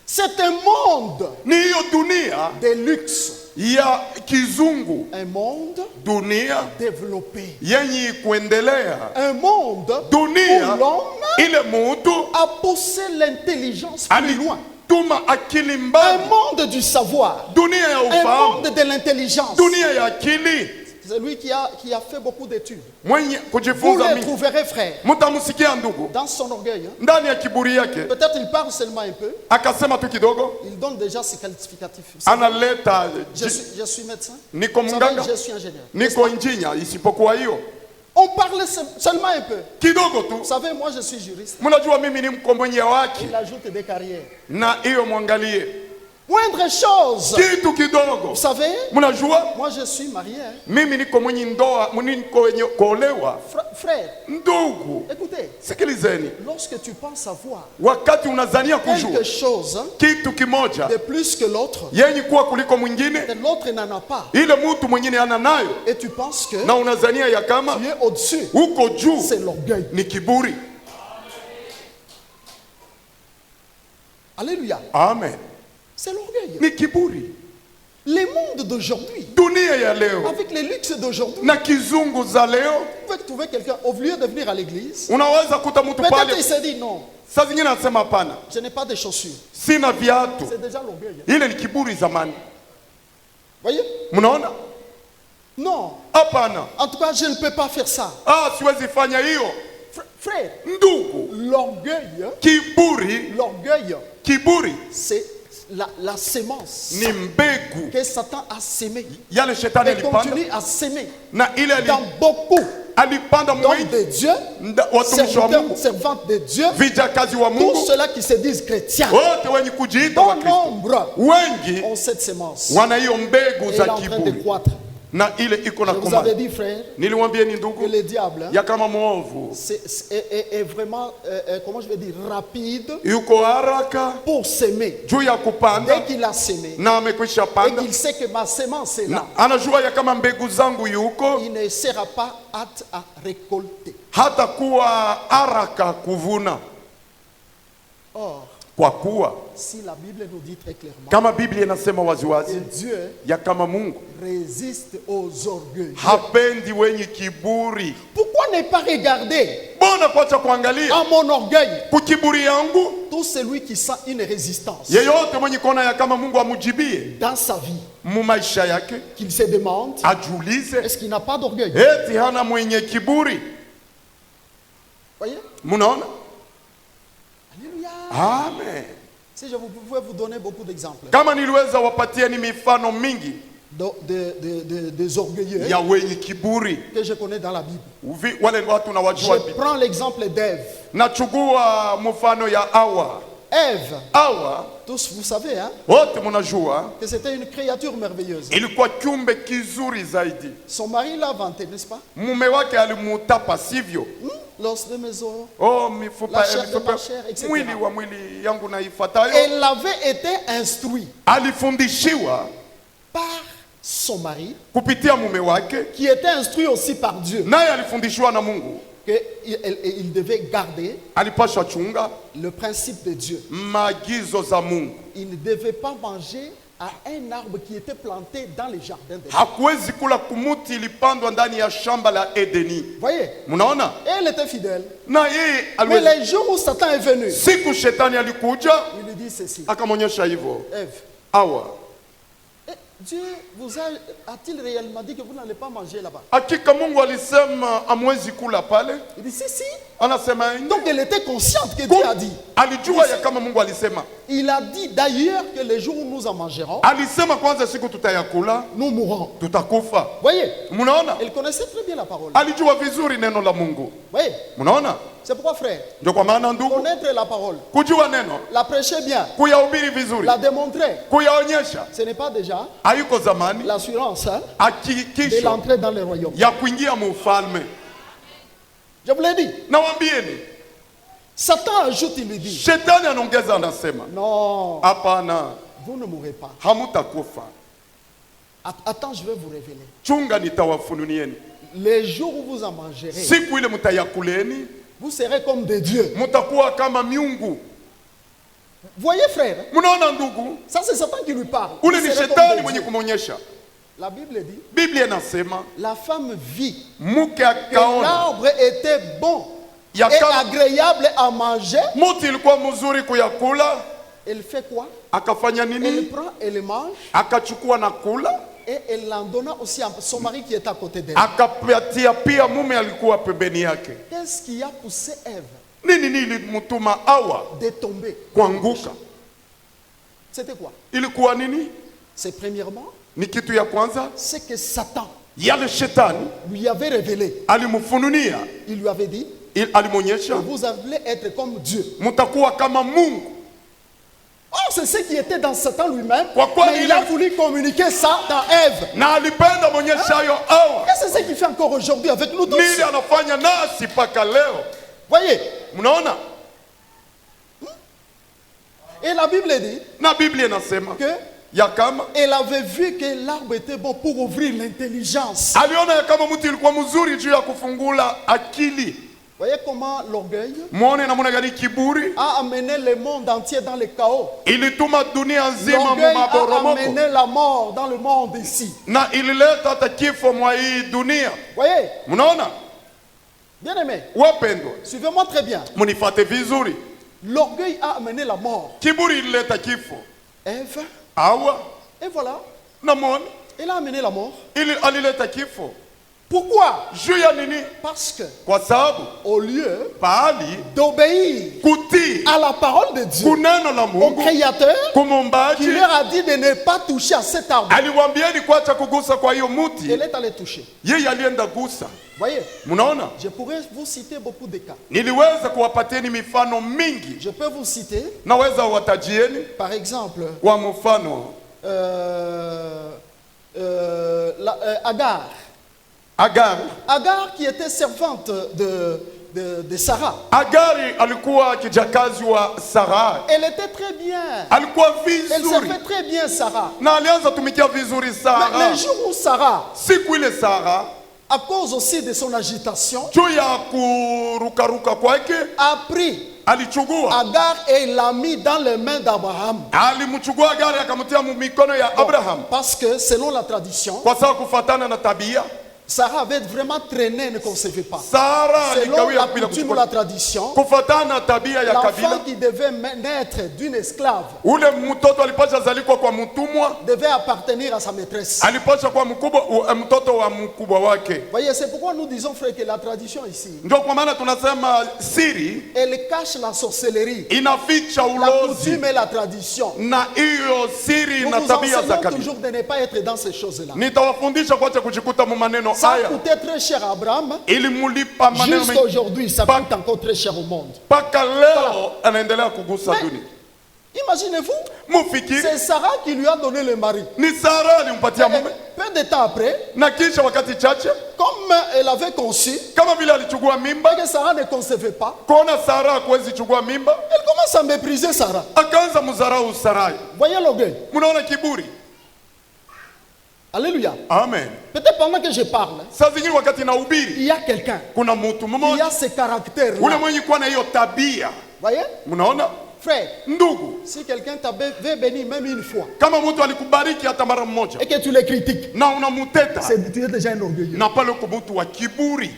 C'est un monde
Ni hiyo dunia
de luxe.
ya kizungu.
Un monde
Dunia
développé.
yenye kuendelea.
Un monde
Dunia
où l'homme
ile mutu
a poussé l'intelligence plus loin.
alituma akili
Un
mbali.
monde du savoir.
Dunia ya
Un
ufahamu.
monde de l'intelligence.
Dunia ya akili.
C'est lui qui a fait beaucoup d'études.
Mwenye
Vous
kujifunza
le
mingi.
trouverez, frère,
Mutamusikia ndugu.
dans son orgueil. Hein.
Ndani ya kiburi yake.
Peut-être il parle seulement un peu.
Akasema tu kidogo.
Il donne déjà ses qualificatifs. Vous savez,
Analeta
je suis médecin.
niko
Vous savez,
mganga.
je suis ingénieur.
Niko injinya isipokuwa hiyo.
On parle seulement un peu.
Kidogo tu.
Vous savez, moi je suis juriste.
Mnajua mimi ni mkombozi wake.
Il ajoute des carrières.
Na hiyo mwangalie.
Moindre chose.
Kitu kidogo.
Vous savez,
Mnajua
moi je suis marié. Hein.
mimi niko mwenye ndoa, niko wenye kuolewa.
Frère,
Ndugu,
écoutez,
sikilizeni.
lorsque tu penses savoir
Wakati unazania kujua
quelque chose hein,
kitu kimoja
de plus que l'autre,
yenye kuwa kuliko mwingine,
et l'autre n'en a pas,
ile mtu mwingine ana nayo,
et tu penses que
na unazania ya kama
tu es au-dessus,
uko juu,
c'est l'orgueil.
ni kiburi.
Alléluia.
Amen.
C'est l'orgueil.
Ni kiburi.
Les mondes d'aujourd'hui,
Dunia ya leo
avec les luxes d'aujourd'hui,
na kizungu za leo,
vous pouvez trouver quelqu'un, au lieu de venir à l'église,
unaweza kuta mtu
peut-être
pale
il s'est dit non,
saa zingine anasema hapana,
je n'ai pas de chaussures.
sina viatu.
C'est déjà l'orgueil.
Ile ni kiburi zamani.
Voyez?
Mnaona?
Non.
Hapana.
En tout cas, je ne peux pas faire ça.
Siwezi fanya hiyo.
Frère,
Ndugu,
l'orgueil,
kiburi
c'est la sémence
ni mbegu
que Satan a sémé
yale shetani
et
alipanda,
continue à sémer
na ile
dans beaucoup
alipanda
d'hommes
mwingi
de Dieu,
watumishi wa
serviteurs,
Mungu,
servantes de Dieu,
vijakazi wa
tous
Mungu,
ceux-là qui se disent chrétiens.
wote wenye kujiita
Bon
wa Kristo,
nombre
wengi
ont cette sémence.
wana hiyo mbegu
Et elle
za
est en train de
kiburi,
croître.
na ile iko na
Je vous
koma.
avais dit, frère,
Niliwaambieni
que
ndugu
le diable hein,
ya kama mwovu
est vraiment, comment je vais dire, rapide
yuko haraka
pour s'aimer.
juu ya
Dès
kupanda,
qu'il a sémé
na amekwisha
et
panda,
qu'il sait que ma sémence est là,
na anajua ya kama mbegu zangu yuko,
il ne sera pas hâte à récolter.
hata kuwa haraka kuvuna.
Or,
Kwa kuwa
si la Bible nous dit très clairement
kama Biblia inasema
que
waziwazi
Dieu
ya kama Mungu
résiste aux orgueils,
hapendi wenye kiburi,
pourquoi ne pas regarder
bona kwacha kuangalia
à mon orgueil
kukiburi yangu?
tout celui qui sent une résistance
Yeyote mwenye kuona ya kama Mungu amujibie
dans sa vie,
mu maisha yake,
qu'il se demande
ajiulize,
est-ce qu'il n'a pas d'orgueil?
eti hana mwenye kiburi?
Voyez?
Munaona?
Alléluia.
Amen.
Si je pouvais vous donner beaucoup d'exemples
Kama niliweza wapatia ni mifano mingi
des orgueilleux
ya wenye kiburi,
que je connais dans la Bible.
wale watu nawajua.
Je prends l'exemple d'Ève.
Nachukua mfano ya Hawa.
Ève,
Hawa
tous vous savez hein,
wote mnajua
que c'était une créature merveilleuse.
ilikuwa kiumbe kizuri zaidi.
Son mari l'a vanté, n'est-ce pas?
Mume wake alimutapa, sivyo?
L'os de mes os,
Oh, mifupa
La chair de ma chair, etc.
mwili wa mwili yangu naifuatayo.
elle avait été instruite
Alifundishiwa
par son mari,
kupitia mume wake,
qui était instruit aussi par Dieu,
naye alifundishiwa na Mungu.
qu'il devait garder
Alipaswa chunga
le principe de Dieu.
maagizo za Mungu.
Il ne devait pas manger à un arbre qui était planté dans les jardins de Dieu.
Hakuwezi kula kumuti ilipandwa ndani ya shamba la Edeni.
Voyez?
Mnaona?
Et elle était fidèle.
Na yeye
Mais
aliweza,
les jours où Satan est venu,
siku shetani alikuja
il lui dit ceci.
akamonyesha hivyo,
Ève,
Hawa,
Dieu vous a-t-il réellement dit que vous n'allez pas manger là-bas?
hakika Mungu alisema amwezi kula pale?
Il dit si.
Anasema
Donc elle était consciente que Dieu a dit.
alijua ya kama Mungu alisema.
Il a dit d'ailleurs que les jours où nous en mangerons,
Alisema kwanza siku tutayakula
nous mourrons.
tutakufa.
Voyez?
Mnaona?
Elle connaissait très bien la parole.
Alijua vizuri neno la Mungu.
Voyez?
Mnaona?
C'est pourquoi, frère,
Ndio kwa maana ndugu,
connaître la parole,
kujua neno,
la prêcher bien,
kuyahubiri vizuri,
la démontrer,
kuyaonyesha,
ce n'est pas déjà
hayuko zamani
l'assurance hein, de
hakikisho
l'entrée dans le royaume.
ya kuingia mufalme.
Je vous l'ai dit.
Nawaambieni,
Satan ajoute, il lui dit,
shetani anaongeza, anasema
non,
hapana,
vous ne mourrez pas.
hamutakufa.
Attends, je vais vous révéler.
chunga nitawafununieni.
Les jours où vous en mangerez,
Siku ile mutayakuleni,
vous serez comme des dieux.
mutakuwa kama miungu.
Voyez frère,
Munaona ndugu,
ça c'est Satan qui lui parle.
ule
Vous
ni
serez comme
shetani
des
mwenye
dieux.
kumonyesha.
La Bible dit,
Biblia inasema
la femme vit
mke
que
akaona
l'arbre était bon et
Yaka-
agréable à manger.
muti ilikuwa mzuri kuyakula,
Elle fait quoi?
akafanya
Elle
nini?
prend, elle mange
Akachukua na kula,
et elle l'en donna aussi à son mari qui est à côté d'elle.
akapatia pia mume alikuwa pembeni yake.
Qu'est-ce qui a poussé Ève
Nini nilimtuma Hawa
de tomber?
kuanguka?
C'était quoi?
Ilikuwa nini?
C'est premièrement,
Ni kitu ya kwanza,
c'est que Satan
yale shetani
lui avait révélé.
alimfununia,
Il lui avait dit,
alimonyesha
vous allez être comme Dieu.
mtakuwa kama Mungu.
Oh, c'est ce qui était dans Satan lui-même.
Kwa kweli
Mais il
ile-
a voulu communiquer ça dans Ève.
Na alipenda monyesha hayo Hawa.
Et c'est ce qu'il fait encore aujourd'hui avec nous tous.
Nini anafanya nasi mpaka leo?
Voyez.
Mnaona?
Et la Bible dit
Na Biblia inasema
que
ya kama
elle avait vu que l'arbre était bon pour ouvrir l'intelligence.
aliona ya kama mti ilikuwa mzuri juu ya kufungula akili.
Voyez comment l'orgueil
Muone namna gani kiburi
a amené le monde entier dans le chaos.
ilituma dunia nzima
L'orgueil a
mumaboromoko
amené la mort dans le monde ici.
na ilileta hata kifo mwa hii dunia.
Voyez,
Mnaona?
bien aimé,
Wapendwa,
suivez-moi très bien.
munifate vizuri.
L'orgueil a amené la mort.
Kiburi ilileta kifo.
Ève,
Hawa
et voilà,
na muone
elle a amené la mort.
ili alileta kifo.
Pourquoi?
Juu ya nini?
Parce que
Kwa sababu
au lieu
pahali
d'obéir
kutii
à la parole de Dieu,
kuneno la
au
Mungu
Créateur, qui
kumumbaji
leur a dit de ne pas toucher à cet arbre,
aliwaambieni kuacha kugusa kwa hiyo muti,
elle est allée toucher.
yeye alienda gusa.
Voyez,
Mnaona?
je pourrais vous citer beaucoup de cas.
Niliweza kuwapatieni mifano mingi,
Je peux vous citer,
naweza watajieni
par exemple,
kwa mfano
Agar.
Agar.
Agar qui était servante de Sarah.
Agari alikuwa kijakazi wa Sarai,
Elle était très bien.
alikuwa
Elle
vizuri
servait très bien Sarah.
na alianza tumikia vizuri
Mais
Sara.
le jour où Sarah,
Siku ile Sara
à cause aussi de son agitation,
juu ya kurukaruka kwake
a pris
alichugua,
Agar et l'a mis dans les mains d'Abraham.
alimchugua Agari akamtia mu mikono ya Abraham,
Parce que selon la tradition,
kwa sababu kufatana na tabia
Sarah avait vraiment traîné, ne concevait pas.
Sara
Selon la
alikawia bila
coutume ou
kuchukua,
la tradition,
kufatana na tabia ya
l'enfant
kabila.
qui devait naître d'une esclave
Ule mtoto alipasha zalikwa kwa mtumwa,
devait appartenir à sa maîtresse.
alipasha kwa mkubwa, mtoto wa mkubwa wake.
Voyez, c'est pourquoi nous disons, frère, que la tradition ici,
Ndio kwa maana tunasema siri
elle cache la sorcellerie,
inaficha
la
ulozi,
coutume et la tradition.
na hiyo siri
Nous
na
vous
tabia za
enseignons
kabila.
toujours de ne pas être dans ces choses-là.
Nitawafundisha kuacha kujikuta mu maneno
Ça
haya,
coûtait très cher à Abraham.
ili mulipa maneno
Jusqu'à
mengi
aujourd'hui, ça coûte encore très cher au monde.
mpaka leo anaendelea kugusa
Mais-
dunia.
Imaginez-vous,
Mufikiri
c'est Sarah qui lui a donné le mari.
ni Sara alimpatia
Et
mume,
peu de temps après,
na kisha wakati chache
comme elle avait conçu,
kama vile alichukua mimba,
que Sarah ne concevait pas,
kuona Sara hakuwezi chukua mimba,
elle commence à mépriser Sarah.
akaanza mzarau Sarai.
Voyez l'orgueil.
Mnaona kiburi?
Alléluia.
Amen.
Peut-être pendant que je parle,
Saa zingine wakati nahubiri
il y a quelqu'un
kuna mtu
qui
mmoja
a ce caractère
ule
là.
mwenye kuwa na hiyo tabia.
Voyez,
Mnaona
frère,
ndugu,
si quelqu'un t'avait béni même une fois
kama mtu alikubariki hata mara mmoja
et que tu le critiques,
na unamuteta,
tu es déjà un orgueilleux.
na pale uko mtu wa kiburi.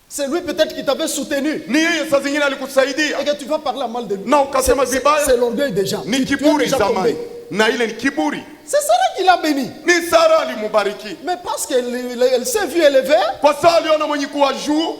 C'est lui peut-être qui t'avait soutenu
Ni yeye saa zingine alikusaidia
et que tu vas parler mal de lui.
na ukasema
C'est
vibaya,
l'orgueil des gens.
ni
Tu es
kiburi
déjà
zamani,
tombé.
na ile ni kiburi.
C'est Sarah qui l'a béni.
Ni Sara alimubariki
Mais parce qu'elle s'est vue élevée,
kwa sababu aliona mwenye kuwa juu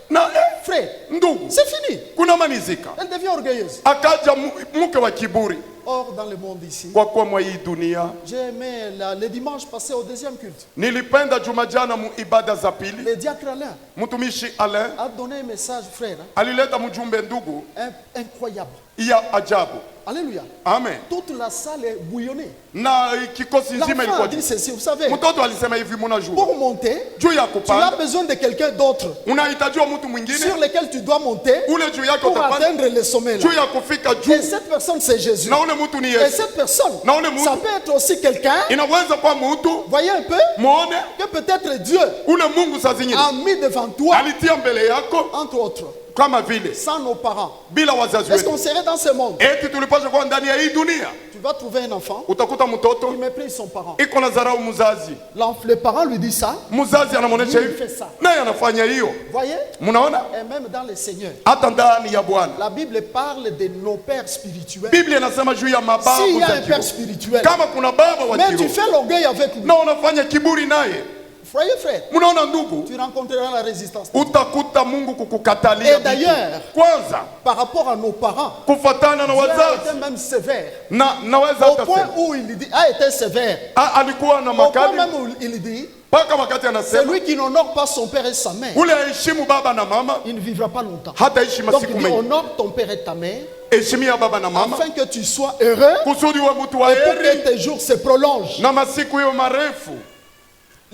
na
frère,
ndugu,
c'est fini.
kuna manizika,
Elle devient orgueilleuse.
akaja mke wa kiburi.
Or, dans le monde ici,
Kwa kuwa mwa hii dunia,
j'ai aimé le dimanche passé au deuxième culte.
nilipenda juma jana mu ibada za pili,
Le diacre Alain
mtumishi Alain
a donné un message, frère,
alileta mjumbe ndugu
incroyable.
ya ajabu.
Alléluia.
Amen.
Toute la salle est bouillonnée.
Na kikosi nzima
L'enfant
ilikuwa
a dit ceci, vous savez,
mtoto alisema hivi, mnajua
pour monter,
juu ya
tu as
kupanda
besoin de quelqu'un d'autre
unahitajiwa mtu mwingine
sur lequel tu dois monter
ule juu yake
pour
utapanda
atteindre le sommet.
juu
Là.
ya kufika
Et
juu,
cette personne, c'est Jésus.
na ule mtu ni
Et
Yesu.
cette personne,
Na ule mtu
ça peut être aussi quelqu'un,
inaweza kuwa mtu
voyez un peu,
muone
que peut-être Dieu
ule Mungu saa zingine
a mis devant toi,
alitia mbele yako
entre autres,
kama vile
sans nos parents.
bila wazazi
Est-ce
wetu.
qu'on serait dans ce monde?
Eti tulipaswa kuwa ndani ya hii dunia,
Tu vas trouver un enfant,
utakuta mtoto
il méprise son parent.
iko na dharau mzazi,
Le parent lui dit ça,
mzazi anamwonyesha
lui il
hivi
fait ça.
naye anafanya hiyo.
Voyez?
Mnaona,
Et même dans le Seigneur,
hata ndani ya Bwana
la Bible parle de nos pères spirituels.
Biblia inasema juu ya
S'il
mababu
y a
za
un père
kiroho.
spirituel,
Kama kuna baba wa
mais tu
kiroho
fais l'orgueil avec lui.
na unafanya kiburi naye,
Voyez frère,
mnaona ndugu,
tu rencontreras la résistance.
utakuta Mungu kukukatalia
Et d'ailleurs,
vitu. Kwanza
par rapport à nos parents,
kufatana na
Dieu a
wazazi,
été même sévère.
na naweza
Au
hata
point
sema
où il dit, a été sévère.
alikuwa na
Au point
makali
même où il dit,
mpaka wakati anasema
celui qui n'honore pas son père et sa mère,
ule aheshimu baba na mama
il ne vivra pas longtemps.
hataishi
Donc
masiku
il dit,
mengi.
honore ton père et ta mère,
Heshimia baba na mama
afin que tu sois heureux
kusudi uwe mtu wa
et pour
heri
que tes jours se prolongent.
na masiku hiyo marefu.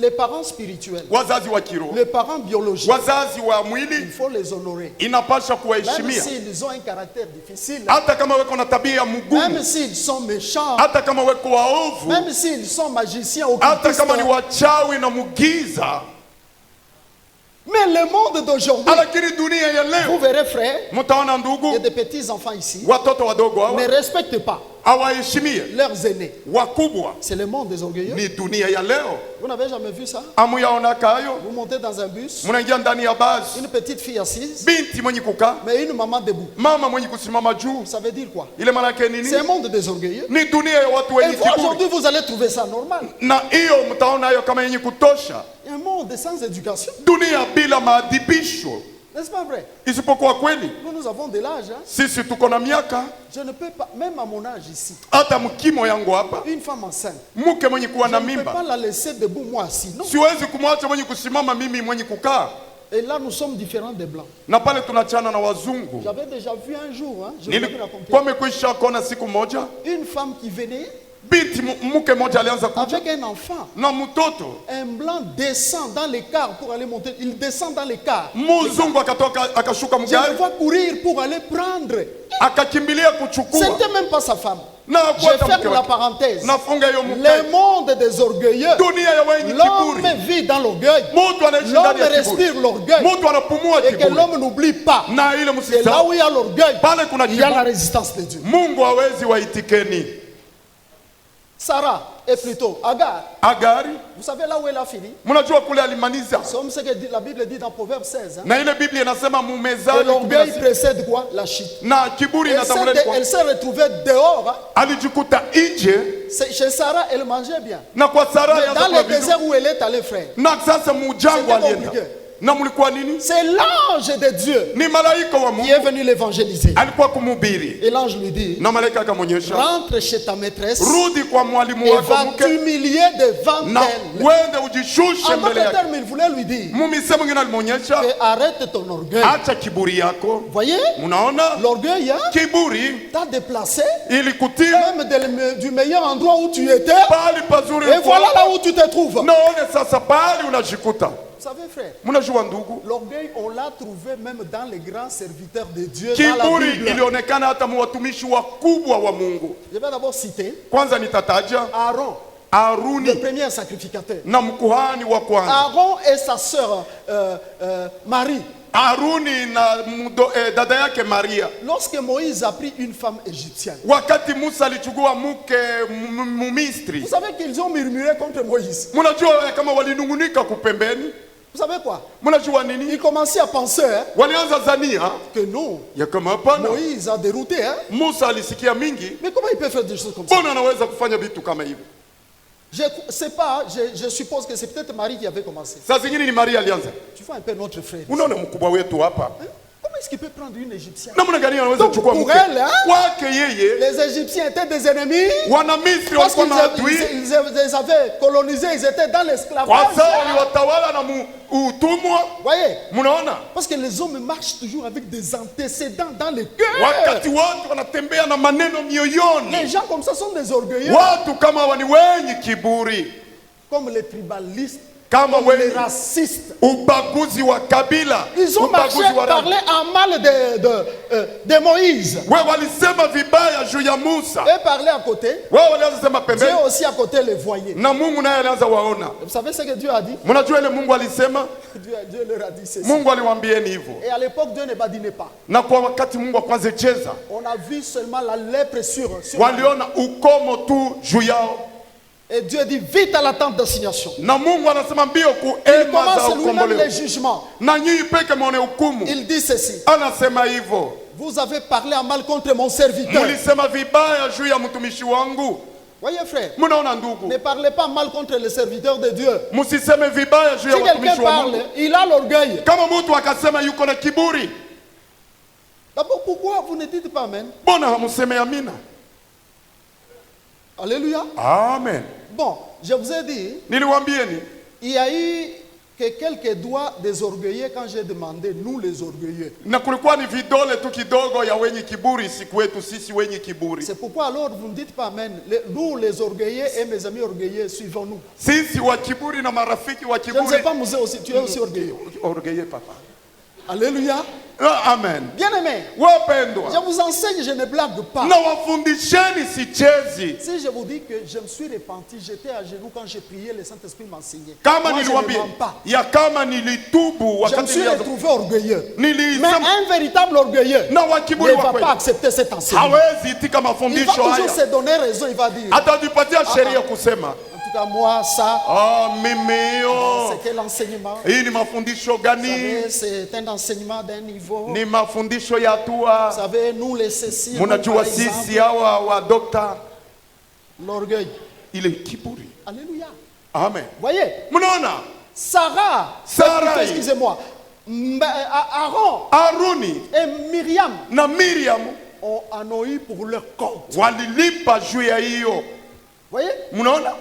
Les parents spirituels,
Wazazi wa kiroho,
les parents biologiques,
wazazi wa
il
mwili
faut les honorer.
inapasha
Même
kuwaheshimia,
s'ils ont un caractère difficile,
hata kama weko na tabia mgumu,
même s'ils sont méchants,
hata kama weko waovu,
même s'ils sont magiciens ou
hata kama ni
occultistes.
wachawi na mugiza.
Mais le monde d'aujourd'hui,
Lakini dunia ya
vous
leo,
verrez frère,
mtaona
il y a
ndugu,
des petits enfants ici,
watoto wadogo
ne
hawa
respectent pas
hawaheshimie
leurs aînés.
wakubwa.
C'est le monde des orgueilleux.
Ni dunia ya leo.
Vous n'avez jamais vu ça?
Amuyaonaka hayo,
Vous montez dans un bus,
munaingia ndani ya basi,
une petite fille assise,
binti mwenye kukaa,
mais une maman debout.
mama mwenye kusimama juu.
Ça veut dire quoi?
Ile maana yake nini?
C'est un monde des orgueilleux.
Ni dunia ya watu
Et
wenye
vous,
kiburi,
aujourd'hui, vous allez trouver ça normal.
na hiyo mtaona hayo kama yenye kutosha.
Un monde sans éducation.
Dunia bila maadhibisho,
N'est-ce pas vrai?
isipokuwa kweli.
Nous avons de l'âge. Hein?
Sisi tuko na miaka,
Je ne peux pas, même à mon âge ici,
hata mkimo yangu hapa,
une femme enceinte,
mke mwenye kuwa
je
na
ne peux
mimba
pas la laisser debout moi assis. Non.
siwezi kumwacha mwenye kusimama, mimi mwenye kukaa.
Et là, nous sommes différents des blancs.
Na pale tunachana na wazungu.
J'avais déjà vu un jour, hein, je vous avais raconté,
Nilikuwa nimekwisha kuona siku moja
une femme qui venait
binti mke moja alianza kuja
avec un enfant.
na mtoto,
Un blanc descend dans les cars pour aller monter. Il descend dans les cars.
mzungu akatoka akashuka
Je le
mgari
vois courir pour aller prendre.
akakimbilia kuchukua
C'était même pas sa femme.
na
Je
kuacha mke
ferme la
wake.
parenthèse.
Nafunga hiyo
Le
mke.
monde des orgueilleux.
Dunia ya wenye
L'homme
kiburi,
vit dans l'orgueil.
mtu anaishi
L'homme
ndani ya kiburi,
respire l'orgueil.
mtu anapumua
Et que
kiburi,
l'homme n'oublie pas.
na ile
Et là
msisahau
où il y a l'orgueil,
pale kuna
il y a la
kiburi.
résistance de Dieu.
Mungu hawezi waitikeni.
Sarah est plutôt Agar.
Agari,
Vous savez là où elle a fini?
mnajua kule alimaliza,
Comme ce que la Bible dit dans Proverbe 16. Hein?
na ile Biblia inasema
Et
mumezali
l'orgueil
16.
précède quoi? La chute.
Na kiburi inatangulia kwa
Elle s'est retrouvée dehors. Hein?
alijikuta nje,
Chez Sarah, elle mangeait bien.
na kwa Sara
Mais
alianza
dans
kula
le
vizuri.
désert où elle est allée, frère,
Na sasa mujangwa
C'était
alienda,
compliqué.
na mlikuwa nini?
c'est l'ange de Dieu
Ni malaika wa
qui
Mungu
est venu l'évangéliser.
alikuwa kumhubiri,
Et l'ange lui dit,
na malaika akamwonyesha,
rentre chez ta maîtresse
rudi kwa mwalimu
et
wako
va
mke
t'humilier devant
na
elle.
wende ujishushe
En
mbele
d'autres
yake.
termes, il voulait lui dire,
Mumise mwingine alimwonyesha,
arrête ton orgueil.
acha kiburi yako.
Voyez,
Munaona,
l'orgueil hein,
kiburi
t'a déplacé
ilikutia
même du meilleur endroit où tu étais.
pali pazuri
Et voilà là où tu te trouves.
naone sasa pali unajikuta.
Vous savez, frère,
Mnajua ndugu,
l'orgueil, on l'a trouvé même dans les grands serviteurs de Dieu, dans la
kiburi
Bible.
ilionekana hata watumishi wakubwa wa Mungu.
Je vais d'abord citer
Kwanza nitataja
Aaron, le
Aruni
premier sacrificateur.
na mkuhani wa kwanza.
Aaron et sa sœur Marie.
Aruni na dada yake Maria.
Lorsque Moïse a pris une femme égyptienne,
Wakati Musa alichukua mke Mumisri,
vous savez qu'ils ont murmuré contre Moïse.
mnajua kama walinungunika kupembeni.
Vous savez quoi?
Mnajua nini?
Ils commençaient à penser hein,
Walianza zania
que non,
ya kama hapana,
Moïse a dérouté. Hein?
Musa alisikia mingi,
Mais comment il peut faire des choses comme ça?
mbona anaweza kufanya vitu kama hivi?
Je sais pas, je suppose que c'est peut-être Marie qui avait commencé.
Saa zingine ni Maria alianza.
Tu vois un peu notre frère.
Unaona mkubwa wetu hapa,
Hein? Comment est-ce qu'il peut prendre une égyptienne?
namna gani anaweza
Donc,
kuchukua
pour
mke
elle, hein,
kwake yeye?
les Égyptiens étaient des ennemis
Wana Misri
parce
walikuwa
qu'ils
maadui
ils avaient colonisé, ils étaient dans
kwa
l'esclavage.
sababu waliwatawala na utumwa.
Voyez?
Mnaona,
Parce que les hommes marchent toujours avec des antécédents dans le cœur.
wakati watu wanatembea na maneno mioyoni,
Les gens comme ça sont des orgueilleux,
watu kama hawa ni wenye kiburi,
comme les tribalistes,
kama
comme les
wenye
racistes.
ubaguzi wa kabila,
Ils ont marché,
ubaguzi wa rangi.
parlé en mal de Moïse.
Wewe walisema vibaya juu ya Musa,
Et parler à côté.
wao walianza sema
Dieu
pembeni,
aussi à côté les voyait.
na Mungu naye alianza waona.
Vous savez ce que Dieu a dit?
Mnajua ile Mungu alisema,
Dieu leur a dit ceci.
Mungu aliwaambieni hivyo.
Et à l'époque, Dieu ne badinait pas.
Na kwa wakati Mungu akwanza cheza,
On a vu seulement la lèpre sur
waliona ukomo tu juu yao,
et Dieu dit vite à la tente d'assignation.
na Mungu anasema mbio
Il
kuema za
commence lui-même
ukomboleo,
les jugements.
na nyinyi peke mwone hukumu.
Il dit ceci.
Anasema hivyo,
Vous avez parlé en mal contre mon serviteur.
mulisema vibaya juu ya mtumishi wangu.
Voyez frère,
Mnaona ndugu,
ne parlez pas mal contre les serviteurs de Dieu.
musiseme vibaya juu ya
Si quelqu'un
watumishi wa
parle,
Mungu.
il a l'orgueil.
Kama mtu akasema yuko na kiburi,
D'abord, pourquoi vous ne dites pas amen?
mbona hamuseme amina?
Alléluia.
Amen.
Bon, je vous ai dit,
Niliwaambieni
il y a eu que quelques doigts des orgueilleux quand j'ai demandé, nous les orgueilleux.
na kulikuwa ni vidole tu kidogo ya wenye kiburi, siku yetu sisi wenye kiburi.
C'est pourquoi alors vous ne dites pas amen. Nous les orgueilleux et mes amis orgueilleux, suivons-nous.
Sisi wa kiburi na marafiki wa
Je ne sais
kiburi.
pas, Moussé aussi, tu es aussi orgueilleux.
Orgueilleux papa.
Alléluia.
Amen.
Bien-aimés, je
Wapendwa,
vous enseigne, je ne blague pas.
na wafundisheni sichezi.
Si je vous dis que je me suis repenti, j'étais à genoux quand j'ai prié, le Saint-Esprit m'enseignait.
Kama
Moi, je ne
niliwaambia
mens pas.
ya kama nilitubu
Je me
wakati
suis
nilianza,
retrouvé orgueilleux. Mais
nilisema
un véritable orgueilleux
na wa
ne
kiburi wa
va
kweli
pas accepter cet enseignement.
hawezi itika
Il va
mafundisho
toujours
haya,
se donner raison, il va dire.
atajipatia sheria kusema
En tout cas, moi, ça,
mimi yo,
c'est quel enseignement?
hii ni mafundisho
Vous
gani?
savez, c'est un enseignement d'un niveau.
Ni mafundisho ya
Vous
hatua.
savez, nous les ceci, nous,
Munajua
par
sisi
exemple,
hawa wa dokta,
l'orgueil.
ile kiburi.
Alléluia.
Amen.
Voyez,
Mnaona
Sarah,
Sarah,
excusez-moi, Aaron
Aruni
et Myriam
na Miriam
en ont eu pour leur compte.
walilipa juu ya hiyo.
Voyez,
Mnaona,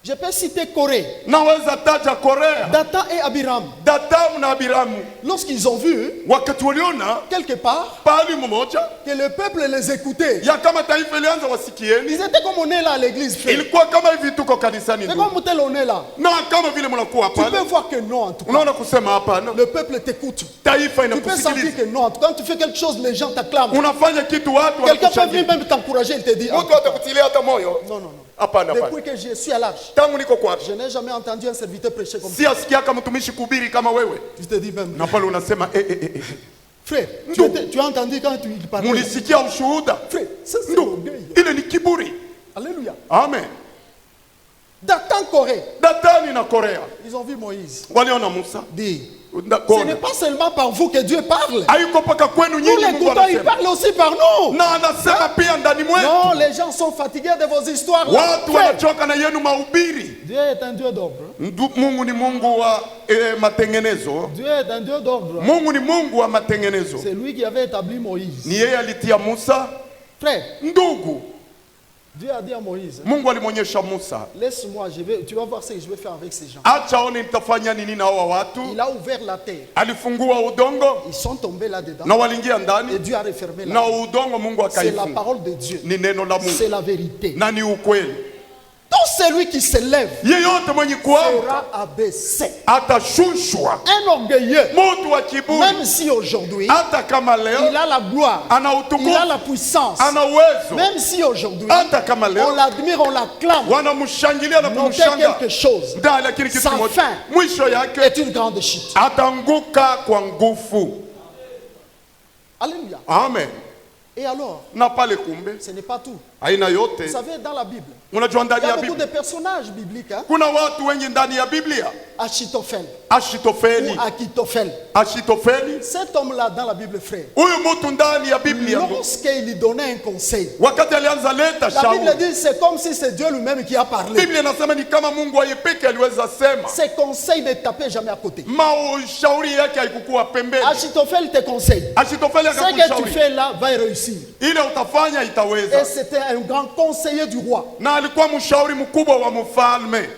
je peux citer Corée,
naweza taja Korea,
Dathan et Abiram.
Datamu na Abiramu,
Lorsqu'ils ont vu,
wakati waliona
quelque part,
pahali mmoja
que le peuple les écoutait,
ya kama taifa ilianza
ils
wasikieni,
étaient comme on est là à l'église, frère.
ilikuwa kama hivi tuko kanisani
C'est
ndugu,
comme tel on est là.
na kama vile mnakuwa
Tu peux
pale,
voir que non, en tout cas.
unaona kusema hapana,
Le peuple t'écoute.
taifa
Tu peux sentir
inakusikiliza.
que non. Quand tu fais quelque chose, les gens t'acclament.
Unafanya kitu watu
Quelqu'un peut
wanakushangilia,
venir même t'encourager, il te dit, ah,
mtu atakutilia hata moyo.
non, non, non.
Hapana, hapana.
Depuis que je suis à l'âge,
Tangu niko kwako
je n'ai jamais entendu un serviteur prêcher comme ça.
si asikiaka mtumishi kuhubiri kama wewe,
Tu te dis même,
na pale unasema
frère,
Non.
tu as entendu quand il parlait.
mulisikia ushuhuda.
Frère, ça c'est
Ndio,
l'orgueil.
ile ni kiburi.
Alléluia.
Amen.
Dathan, Corée,
Datani na Korea
ils ont vu Moïse
waliona Musa.
dire,
Na
ce
Kora.
n'est pas seulement par vous que Dieu parle.
Hayuko paka kwenu
Nous
nyinyi, Mungu
l'écoutons, il
anasema.
parle aussi par nous.
Na anasema pia ndani mwetu.
Non, les gens sont fatigués de vos histoires. là.
Watu
Frère,
wanachoka na yenu mahubiri.
Dieu est un Dieu d'ordre.
Mungu ni Mungu wa matengenezo.
Dieu est un Dieu d'ordre.
Mungu ni Mungu wa matengenezo.
C'est lui qui avait établi Moïse.
Ni yeye alitia Musa.
Frère,
Ndugu,
Dieu a dit à Moïse,
Mungu alimwonyesha Musa,
laisse-moi, tu vas voir ce que je vais faire avec ces gens.
acha one nitafanya nini na hawa watu.
Il a ouvert la terre.
Alifungua udongo
Ils sont tombés là-dedans.
na waliingia
Et
ndani,
Dieu a refermé la
na
terre.
udongo Mungu
C'est la
akaifunga.
parole de Dieu.
Ni neno la Mungu
C'est la vérité.
na ni ukweli.
Tout celui qui s'élève
Yeyote mwenye kuamka
sera abaissé.
atashushwa.
Un orgueilleux,
Mtu wa kiburi
même si aujourd'hui,
hata kama
il
leo
a la gloire,
ana
il a
utukufu,
la puissance,
ana uwezo,
même si aujourd'hui,
hata kama
on
leo
l'admire, on l'acclame,
wanamshangilia na
notez
kumshanga
quelque chose,
nda, lakini kitu
Sa
kimoja,
fin
mwisho yake
est une grande chute.
atanguka kwa nguvu.
Alléluia.
Amen.
Et alors,
Na pale kumbe,
ce n'est pas tout.
aina
Vous
yote.
savez, dans la Bible,
Unajua
il
ndani
y a
ya
beaucoup de
Biblia
personnages bibliques. Hein?
kuna watu wengi ndani ya Biblia.
Achitophel
Achitofeli,
ou Akitophel.
Achitofeli,
Cet homme-là dans la Bible, frère,
huyu mtu ndani ya Biblia
lorsqu'il lui donnait un conseil,
wakati alianza leta
la Bible
shauri,
dit c'est comme si c'est Dieu lui-même qui a parlé.
Biblia inasema ni kama Mungu ayepeke aliweza sema.
Ses conseils ne tapaient jamais à côté.
Mashauri yake haikukuwa pembeni.
Achitophel te conseille.
Achitofeli
Ce que tu
akakushauri
fais là va réussir.
ile utafanya
Et
itaweza,
c'était un grand conseiller du roi.
na alikuwa mshauri mkubwa wa mfalme.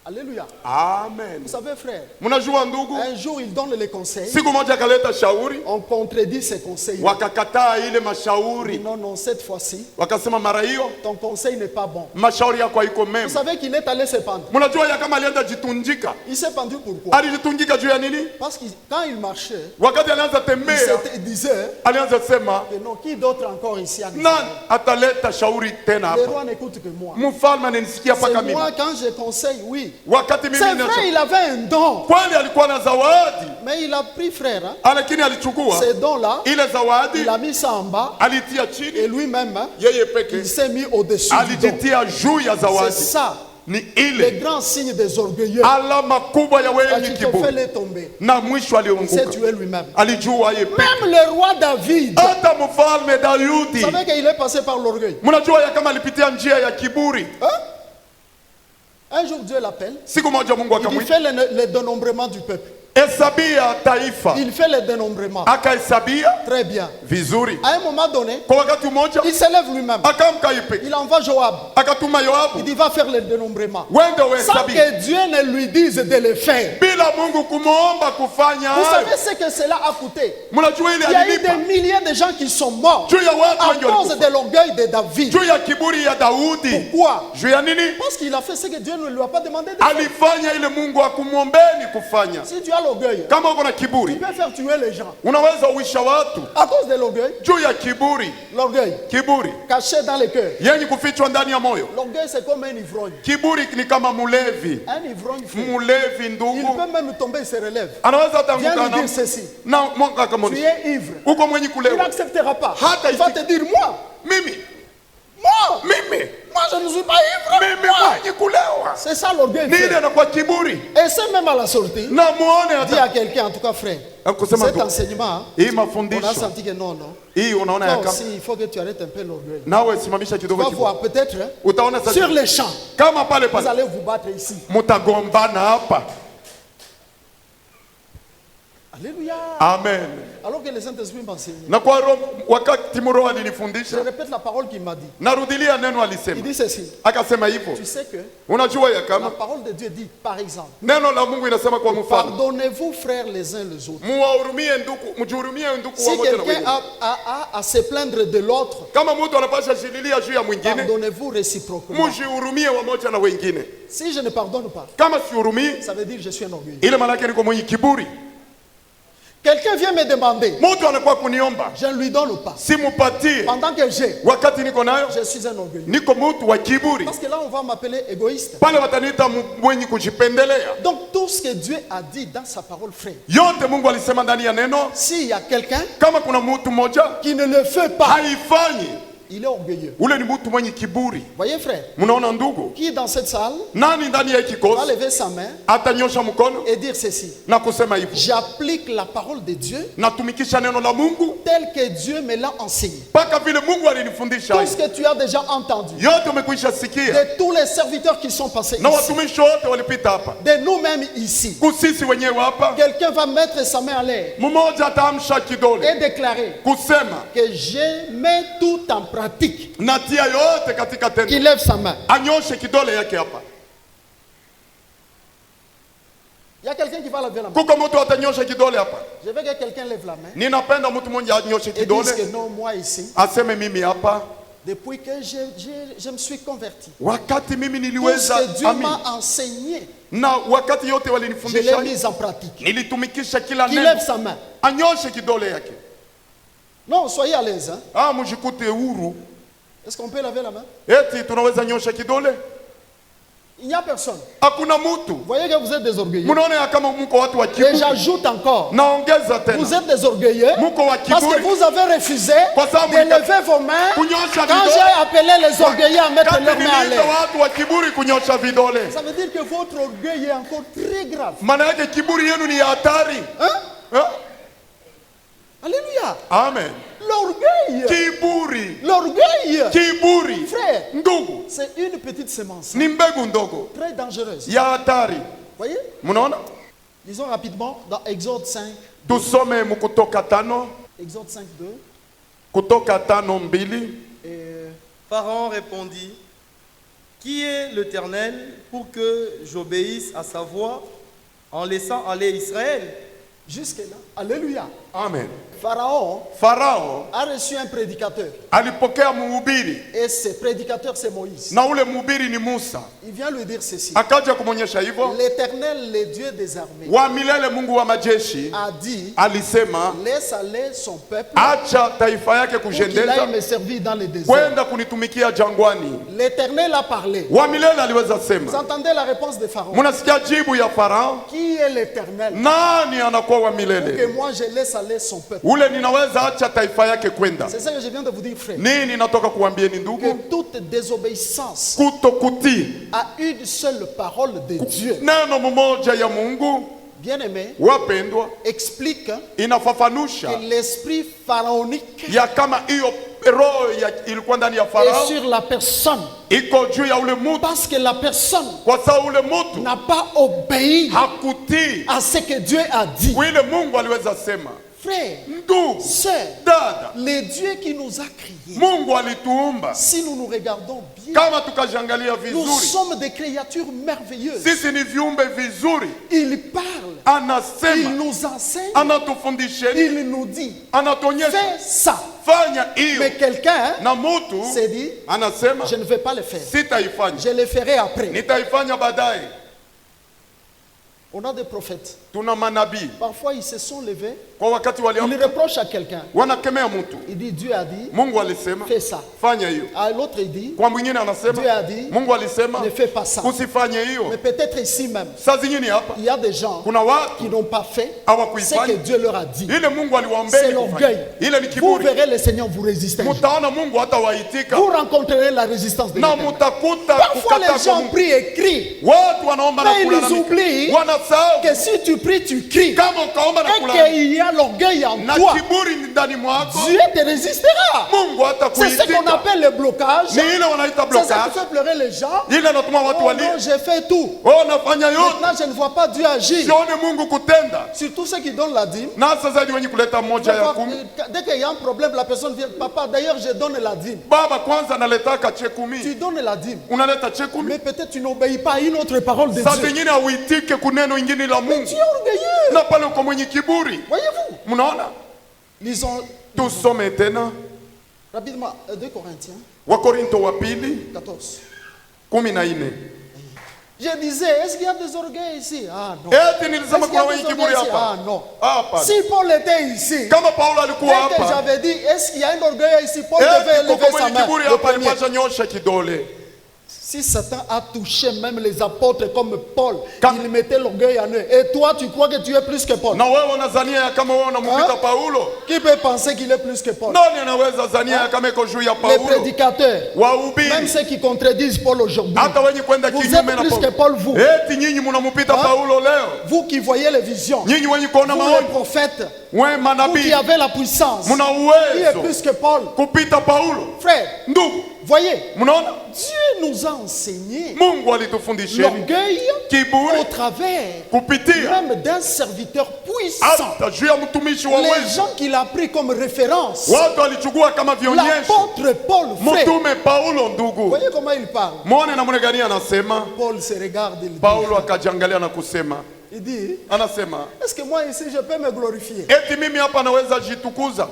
Alléluia.
Amen.
Vous savez, frère,
Mnajua ndugu,
un jour il donne les conseils.
siku moja akaleta shauri,
On contredit ces conseils.
wakakataa ile
Il dit
mashauri,
non, non, cette fois-ci,
wakasema mara hiyo
ton conseil n'est pas bon.
mashauri yako haiko
Vous
mema.
savez qu'il est allé se pendre.
Mnajua ya kama alienda jitunjika,
Il s'est pendu pourquoi?
alijitungika juu ya nini?
Parce que quand il marchait,
Wakati alianza tembea,
il disait
alianza sema
que non, qui d'autre encore ici à
nani ataleta shauri tena
Le
hapa?
roi n'écoute que moi.
Mfalme ananisikia mpaka
C'est
mimi.
moi quand je conseille, oui.
Wakati mimi
C'est vrai, il avait un don.
kweli alikuwa na zawadi,
Mais il a pris, frère, hein,
lakini alichukua
ces dons-là,
ile zawadi
il a mis ça en bas
alitia
et
chini,
lui-même, hein,
yeye
il
peke
s'est mis au-dessus du don.
alijitia juu ya
C'est
zawadi.
ça,
Ni
les
ile
grands signes des orgueilleux.
alama kubwa ya wenye
Achitophel
kiburi,
est tombé.
na mwisho
Il s'est
alianguka.
tué lui-même.
Alijua yeye peke.
Même le roi David,
Hata mfalme
vous
Daudi,
savez qu'il est passé par l'orgueil.
mnajua ya kama alipitia njia ya kiburi.
Hein? Un jour, Dieu l'appelle.
Siku moja Mungu
Il dit
akamwita,
fais le dénombrement du peuple.
hesabia taifa.
Il fait le dénombrement.
Akahesabia
Très bien.
vizuri.
À un moment donné,
Kwa wakati mmoja
il s'élève lui-même.
akamka yeye peke,
Il envoie Joab.
akatuma
Il
Yoabu,
dit va faire le dénombrement.
wende
Sans
uhesabie,
que Dieu ne lui dise de le faire.
bila Mungu kumwomba kufanya
Vous
hayo.
savez ce que cela a coûté?
Mnajua ile
Il y a eu
alilipa
des milliers de gens qui sont morts
juu ya watu
à
wengi
cause
walikufa,
de l'orgueil de David.
juu ya kiburi ya Daudi.
Pourquoi?
Juu ya nini?
Parce qu'il a fait ce que Dieu ne lui a pas demandé de faire.
Alifanya ile Mungu akumwombeni kufanya.
Si tu as l'orgueil,
Kama uko na
tu
kiburi,
peux faire tuer les gens.
unaweza uisha watu
À cause de l'orgueil,
juu ya kiburi. Kiburi
caché dans le cœur.
yenye kufichwa ndani ya moyo.
L'orgueil, c'est comme un ivrogne.
Kiburi ni kama mulevi.
Un ivrogne, frère,
Mulevi
il
ndugu
peut même tomber et se relève.
anaweza
Viens
tanguka
lui dire ceci.
na mwanga kama
Tu
ni
es ivre.
uko mwenye
Il
kulewa.
n'acceptera pas.
Hata
Il va
iti-
te dire, moi,
Mimi
moi, je ne suis pas ivre. Moi.
mwenye kulewa.
C'est ça l'orgueil,
Ni ile
frère.
anakuwa kiburi.
Et c'est même à la sortie.
Na muone
Dis
hata
à quelqu'un, en tout cas, frère,
kusema
cet
tu
enseignement,
hii
on a
mafundisho
senti que non, non.
hii unaona ya
Toi
kama
aussi, il faut que tu arrêtes un peu l'orgueil.
nawe simamisha
Tu
kidogo
vas
kidogo.
voir, peut-être, hein,
Utaona
sur
sasa
les champs,
kama pale
vous
pale
allez vous battre ici.
mtagombana hapa.
Alléluia.
Amen.
Alors que le Saint-Esprit m'enseigne.
Na kwa roho, wakati Roho
Je
alinifundisha,
répète la parole qu'il m'a dit.
narudilia neno
Il
alisema,
dit ceci.
akasema hivyo.
Tu sais que
Unajua ya
la
kama
parole de Dieu dit, par exemple,
neno la Mungu inasema kwa mfano,
pardonnez-vous, frères, les uns les autres.
muwahurumie ndugu, mjihurumie ndugu
Si
wamoja na
quelqu'un
wengine.
a à se plaindre de l'autre,
Kama mtu anapasha shililia juu ya mwingine,
pardonnez-vous réciproquement.
mjihurumie wamoja na wengine.
Si je ne pardonne pas,
Kama sihurumii,
ça veut dire que je suis un orgueilleux.
ile maana yake niko mwenye kiburi.
Quelqu'un vient me demander,
Mtu anakuwa kuniomba,
je ne lui donne pas.
simupatie.
Pendant que j'ai,
Wakati niko nayo,
je suis un orgueilleux.
niko mtu wa kiburi.
Parce que là, on va m'appeler égoïste.
Pale wataniita mwenye kujipendelea.
Donc, tout ce que Dieu a dit dans sa parole, frère,
Yote Mungu alisema ndani ya neno,
s'il y a quelqu'un
kama kuna mtu mmoja
qui ne le fait pas,
haifanyi,
il est orgueilleux.
ule ni mtu mwenye kiburi.
Voyez, frère,
Mnaona ndugu,
qui dans cette salle
nani ndani ya
va
kikosi
lever sa main
atanyosha mkono
et dire ceci:
na kusema hivyo,
j'applique la parole de Dieu
natumikisha neno la Mungu
tel que Dieu me l'a enseigné.
mpaka vile Mungu alinifundisha.
Tout ce que tu as déjà entendu
Yote umekwisha sikia,
de tous les serviteurs qui sont passés
na
ici,
watumishi wote walipita hapa,
de nous-mêmes ici.
kusisi wenyewe hapa.
Quelqu'un va mettre sa main à l'air
Mmoja ataamsha kidole
et déclarer
kusema,
que je mets tout en pratique.
natia yote katika
Qui
tendo,
lève sa main.
anyoshe kidole yake hapa.
Il y a quelqu'un qui va lever la main.
Kuko mtu atanyosha kidole hapa.
Je veux que quelqu'un lève la main
Ninapenda mtu mmoja anyoshe
et dise
kidole
que non, moi ici,
aseme, mimi hapa,
depuis que je me suis converti,
wakati mimi
tout ce
niliweza
que Dieu
amini,
m'a enseigné,
na wakati yote
je l'ai
walinifundisha,
mis en pratique.
nilitumikisha kila
Qui
neno.
lève sa main.
Anyoshe kidole yake.
Non, soyez à l'aise. Hein?
Mjikute huru.
Est-ce qu'on peut lever la main?
Eti tunaweza nyosha kidole?
Il n'y a personne.
Hakuna mutu.
Vous voyez que vous êtes des orgueilleux.
Munaona ya kama mko watu wa
Et
kiburi.
j'ajoute encore.
Naongeza tena.
Vous êtes des orgueilleux
Muko wa
parce que
kiburi.
vous avez refusé
Kwa sababu
de lever vos mains
kunyosha
quand
vidole.
j'ai appelé les orgueilleux à mettre
Kati
leurs mains à
niliita
l'air.
watu wa kiburi kunyosha vidole.
Ça veut dire que votre orgueil est encore très grave.
Maana yake kiburi yenu ni ya hatari.
Hein? Alléluia.
Amen.
L'orgueil.
Kiburi.
L'orgueil.
Kiburi.
Frère,
Ndugu.
c'est une petite semence
Ni mbegu ndogo.
très dangereuse.
Ya hatari.
Voyez?
Mnaona?
Lisons rapidement dans Exode 5.
Tusome Kutoka 5.
Exode 5, 2.
Kutoka 5:2.
Et
Pharaon répondit, qui est l'Éternel pour que j'obéisse à sa voix en laissant aller Israël?
jusque-là, alléluia.
Amen.
Pharaon
Farao
a reçu un prédicateur.
alipokea mhubiri
Et ce prédicateur, c'est Moïse.
na ule mhubiri ni Musa.
Il vient lui dire ceci.
Akaja kumonyesha hivyo,
L'Éternel, le Dieu des armées,
wa milele Mungu wa majeshi
a dit,
alisema,
laisse aller son peuple
acha taifa yake
pour qu'il aille
kujendeza
me servir dans le désert.
kwenda kunitumikia jangwani.
L'Éternel a parlé.
Wa milele aliweza
Vous
sema.
entendez la réponse de Pharaon?
Munasikia jibu ya Farao,
Qui est l'Éternel
nani anakuwa wa
pour que
milele?
moi je laisse aller son peuple?
Ule ninaweza acha taifa yake kwenda.
C'est ça que je viens de vous dire, frère.
Nini natoka kuambieni
Que
ndugu?
toute désobéissance
Kutokutii
a une seule parole de Dieu.
neno mmoja ya Mungu,
Bien-aimé,
wapendwa,
explique
inafafanusha
que l'esprit pharaonique
ya kama hiyo roho ilikuwa ndani ya
est
Farao
sur la personne.
iko juu ya ule mutu,
Parce que la personne
kwa sababu ule mutu
n'a pas obéi
hakutii
à ce que Dieu a dit.
ile Mungu aliweza sema.
Frère,
Ndugu,
sœur,
dada,
le Dieu qui nous a créés,
Mungu alituumba.
si nous nous regardons bien,
Kama tukajangalia
nous
vizuri,
sommes des créatures merveilleuses.
sisi ni viumbe vizuri.
Il parle, il
Anasema,
nous enseigne,
anatufundisheni,
il nous dit,
anatuonyesha
fais ça.
fanya hiyo,
Mais quelqu'un
na mutu
s'est dit,
anasema
je ne vais pas le faire.
sitaifanya,
Je le ferai après.
nitaifanya baadaye.
On a des prophètes.
Tuna manabii
Parfois, ils se sont levés.
kwa wakati
Ils
waliamka
reprochent à quelqu'un.
wanakemea mtu.
Il dit, Dieu a dit,
Mungu alisema
fais ça.
fanya hiyo.
À l'autre, il dit,
Kwa mwingine anasema
Dieu a dit,
Mungu alisema
ne fais pas ça.
usifanye
Mais
hiyo.
peut-être ici même,
Saa zingine hapa
il y a des gens
kuna
qui
watu
n'ont pas fait ce que
hawakuifanya
Dieu leur a dit.
ile Mungu
C'est
aliwaombea
l'orgueil.
kufanya. Ile ni
Vous
kiburi.
verrez le Seigneur vous résister. un jour.
Mtaona Mungu hatawaitika
Vous rencontrerez la résistance de
na
l'Éternel.
mtakuta
Parfois,
kukataa
les
kwa
gens
Mungu.
prient et crient.
Watu wanaomba na
Mais ils
kulalamika,
oublient
wanasahau
que si tu pries, tu cries.
kama ukaomba na
Et
kulalamika
qu'il y a l'orgueil en
na
toi,
kiburi ndani mwako,
Dieu te résistera.
Mungu
C'est ce qu'on
hatakuitika.
appelle le blocage.
Ni ile wanaita
C'est ça qui
blocage,
fait pleurer les gens.
ile natuma
Oh
watu
non,
walie,
j'ai fait tout.
oh nafanya yote,
Maintenant, je ne vois pas Dieu agir.
sione Mungu kutenda.
Surtout ceux qui donnent la dîme.
Na sasa zaidi wenye kuleta moja ya kumi,
Dès qu'il y a un problème, la personne vient. Papa, d'ailleurs, je donne la dîme.
baba kwanza naletaka chekumi,
Tu donnes la dîme.
unaleta chekumi,
Mais peut-être tu n'obéis pas à une autre parole de
saa
Dieu.
zingine hauitike kuneno ingine la
Tu
Mungu,
es orgueilleux.
na pale uko mwenye kiburi.
Voyez-vous.
Mnaona,
Lisons
tusome tena
rapidement 2 Corinthiens
Wakorinto wa pili
14.
14.
Je disais, est-ce qu'il y a des orgueils ici? Ah non.
Eti
Est-ce
nilisema
qu'il y a
kuna wenye
des
kiburi
orgueils ici? Ah
hapa
non.
hapa.
Si Paul était ici,
Kama Paulo alikuwa
dès que
hapa,
j'avais dit, est-ce qu'il y a un orgueil ici? Paul devait
eti
lever
kuko
sa
mwenye
main.
kiburi
Le
hapa
premier.
alipasha nyosha kidole.
Si Satan a touché même les apôtres comme Paul,
Quand-
il mettait l'orgueil en eux. Et toi, tu crois que tu es plus que Paul?
Na wewe unazania ya kama wewe unampita
Hein?
Paulo?
Qui peut penser qu'il est plus que Paul?
Nani anaweza zania ya kama iko juu ya
Les
Paulo?
prédicateurs, même
Wahubiri
ceux qui contredisent Paul aujourd'hui,
hata wenye kwenda
vous
kinyume
êtes
na
plus que
Paulo.
Paul, vous.
Eti nyinyi mnampita
Hein?
Paulo leo.
Vous qui voyez les visions,
Nyinyi wenye kuona
vous les
maono,
prophètes,
wewe
vous
manabii
qui avez la puissance,
mna
qui est
uwezo
plus que Paul.
kupita Paulo.
Frère,
Ndugu,
voyez,
mnaona
Dieu nous a enseigné
Mungu alitufundisheni
l'orgueil au
kiburi
travers
kupitia
même d'un serviteur puissant.
hata juu ya mtumishi wa
Les
uwezo.
gens qu'il a pris comme référence,
Watu walichukua kama vionyesho.
l'apôtre Paul, frère.
Mtume Paulo, ndugu,
Voyez comment il parle.
mwone namna gani anasema.
Paul se regarde, il dit,
Paulo akajiangalia na kusema,
il dit,
anasema
est-ce que moi ici je peux me glorifier?
eti mimi hapa naweza jitukuza?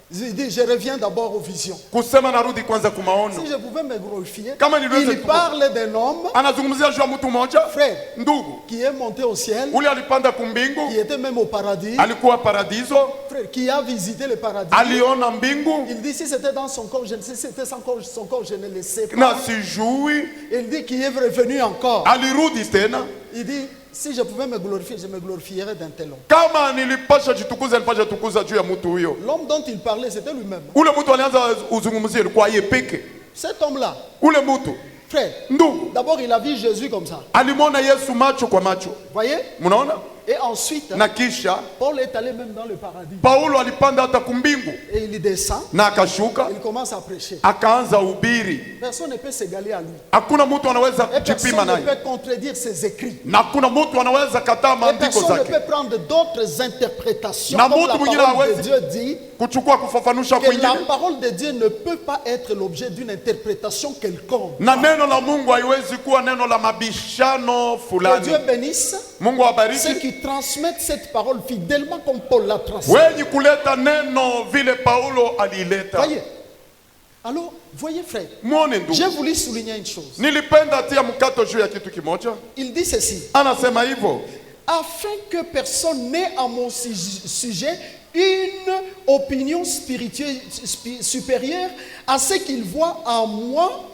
Il dit, je reviens d'abord aux visions.
kusema narudi kwanza kumaono.
Si je pouvais me glorifier,
Kama niliweza
il parle d'un homme,
Anazungumzia juu ya mtu mmoja
frère,
ndugu,
qui est monté au ciel,
ule alipanda kumbingu,
qui était même au paradis,
alikuwa paradiso,
frère, qui a visité le paradis.
aliona mbingu
Il dit, si c'était dans son corps, je ne sais si c'était son corps, je ne le sais
na
pas.
sijui,
Il dit qu'il est revenu encore.
alirudi tena.
Il dit, si je pouvais me glorifier, je me glorifierais d'un tel homme.
Kama nilipasha jitukuza, nilipasha tukuza juu ya mtu huyo.
L'homme dont il parlait, c'était lui-même.
Ule mtu alianza uzungumzie ilikuwa yeye peke.
Cet homme-là,
Ule mtu
frère,
ndugu
d'abord il a vu Jésus comme ça.
alimwona Yesu macho kwa macho,
Voyez?
mnaona?
Et ensuite,
Na kisha
Paul est allé même dans le paradis.
Paulo alipanda hata kumbingu
Et il descend,
na akashuka,
il commence à prêcher.
akaanza ubiri.
Personne ne peut s'égaler à lui.
Hakuna mtu anaweza
Et
kujipima
personne ne
naye,
peut contredire ses écrits.
na hakuna mtu anaweza kataa
Et
maandiko
personne ne
zake,
peut prendre d'autres interprétations.
Na
Comme
mtu
la
mwingine
parole de
hawezi
Dieu dit
kuchukua kufafanusha
que la
kwingine,
parole de Dieu ne peut pas être l'objet d'une interprétation quelconque.
na neno la Mungu haiwezi kuwa neno la mabishano
Que
fulani.
Dieu bénisse
Mungu
ceux
awabariki
qui transmettent cette parole fidèlement comme Paul l'a transmise.
wenye kuleta neno vile Paulo aliileta.
Voyez. Alors, voyez frère,
Muone ndugu,
j'ai voulu souligner une chose.
nilipenda tia mkato juu ya kitu kimoja.
Il dit ceci.
Anasema hivyo,
Afin que personne n'ait à mon sujet une opinion spirituelle supérieure à ce qu'il voit en moi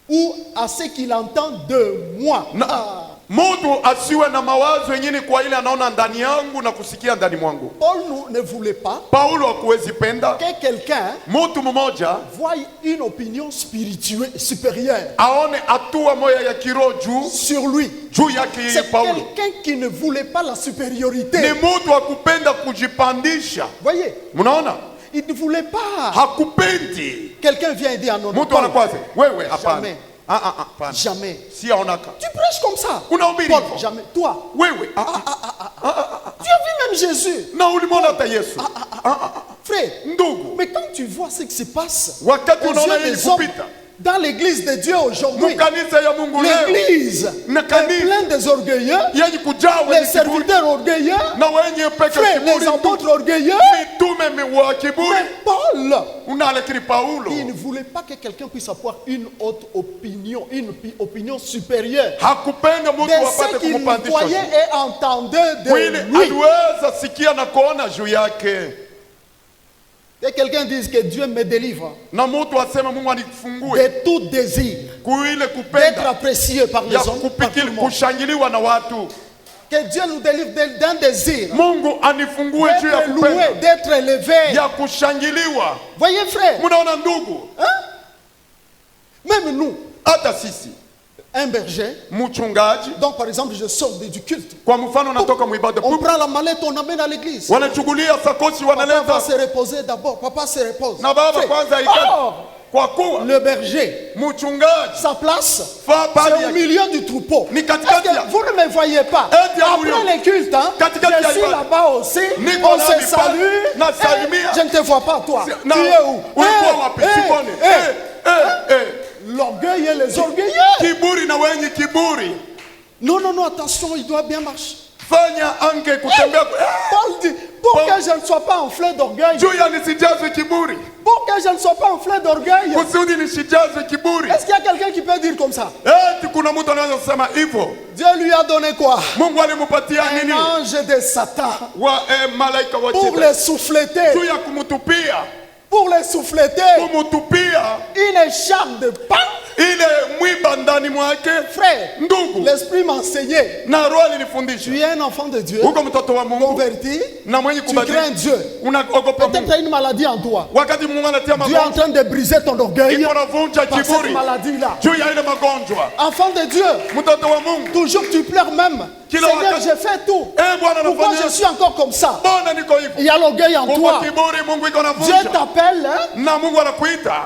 ou à ce qu'il entend de moi. Ah.
mtu asiwe na mawazo yengine kwa ile anaona ndani yangu na kusikia ndani mwangu.
Paul ne voulait pas
Paulo hakuwezi penda
que quelqu'un
mtu mmoja
voie une opinion spirituelle supérieure
aone hatua moja ya kiroho
sur lui.
juu yake yeye
C'est
Paulo.
quelqu'un qui ne voulait pas la
Ni
supériorité.
mtu akupenda kujipandisha.
Voyez,
Mnaona?
il ne voulait pas.
Hakupendi.
Quelqu'un vient et dit, ah non, non,
Mtu
Paul,
anakwaza, wewe hapana.
Jamais.
Hapana.
jamais.
Si aonaka.
Tu prêches comme ça.
Unahubiri
Paul,
hivyo.
jamais. Toi,
Wewe.
tu as vu même Jésus.
Na ulimwona hata Yesu.
Frère,
Ndugu,
mais quand tu vois ce qui se passe
wakati
aux
unaona
yeux
hili
des hommes
kupita
dans l'église de Dieu aujourd'hui,
mukanisa ya Mungu leo
l'église
Na
est
kanisa.
pleine des orgueilleux,
yenye kujaa
les
wenye kiburi
serviteurs orgueilleux,
na wenye peke
frère, les
kiburi,
apôtres orgueilleux.
mitume wa kiburi.
Mais Paul,
Una lakini Paulo
il ne voulait pas que quelqu'un puisse avoir une autre opinion, une opinion supérieure
hakupenda mtu
de ce
apate
qu'il
kumupandisha
voyait
juu.
et entendait de
Kweli
lui.
aliweza sikia na kuona juu yake,
Que quelqu'un dise que Dieu me délivre
na mtu asema Mungu anifungue
de tout désir
kuile
d'être
kupenda
apprécié par les
ya
hommes, par tout le
kupikili
monde.
kushangiliwa na watu.
Que Dieu nous délivre d'un désir
Mungu anifungue juu ya
d'être loué,
kupenda
d'être élevé.
ya kushangiliwa.
Voyez frère,
Munaona ndugu,
même nous,
hata sisi
un berger,
mchungaji,
donc par exemple je sors du culte,
kwa mfano natoka mwibada,
on prend la mallette, on amène à l'église.
wanachukulia sakosi
Papa va
wanaleta
se reposer d'abord, papa se repose.
na baba
Frère,
kwanza ikae,
or,
kwa kuwa
le berger,
mchungaji
sa place,
faa pale
c'est au milieu du troupeau.
Ni
Est-ce
katikati ya-
que vous ne me voyez pas?
Eti ya huyo.
Après les cultes, hein,
Katikati ya
je suis
ibada.
là-bas aussi,
Niko
on
nami
se
pale,
salue.
nasalimia.
Je ne te vois pas, toi.
na
Tu es où?
ulikuwa wapi? Sikuone.
L'orgueil et les orgueilleux.
Kiburi na wenye kiburi,
Non, non, non, attention, il doit bien marcher.
fanya ange kutembea
Paul dit, pour que je ne sois pas enflé d'orgueil,
juu ya nisijazwe kiburi,
pour que je ne sois pas enflé d'orgueil.
kusudi nisijazwe kiburi.
Est-ce qu'il y a quelqu'un qui peut dire comme ça?
Eti kuna mtu anaweza kusema hivyo?
Dieu lui a donné quoi?
Mungu alimupatia
Un
nini?
ange de Satan
Wa malaika wa
pour
Shetani
les souffleter,
juu ya kumutupia,
pour les souffleter,
kumutupia
une écharpe de pain.
ile mwiba ndani mwake.
Frère,
Ndugu,
l'esprit m'a enseigné.
na roho alinifundisha,
Tu es un enfant de Dieu,
uko mtoto wa Mungu
converti,
na mwenye
tu crains
kubadilika,
Dieu.
unaogopa
Peut-être
Mungu.
tu as une maladie en toi.
Wakati Mungu anatia
Dieu est en
magonjwa,
train de briser ton orgueil
iko navunja
par cette
kiburi
maladie-là.
juu ya ile magonjwa.
Enfant de Dieu,
Mtoto wa Mungu,
toujours tu pleures même.
Kila
Seigneur,
wakati-
j'ai fait tout.
Bwana
Pourquoi
anafanya
je suis encore comme ça?
mbona niko hivyo?
Il y a l'orgueil en
Kwa
toi.
kiburi Mungu iko
Dieu
navunja,
t'appelle hein,
na Mungu anakuita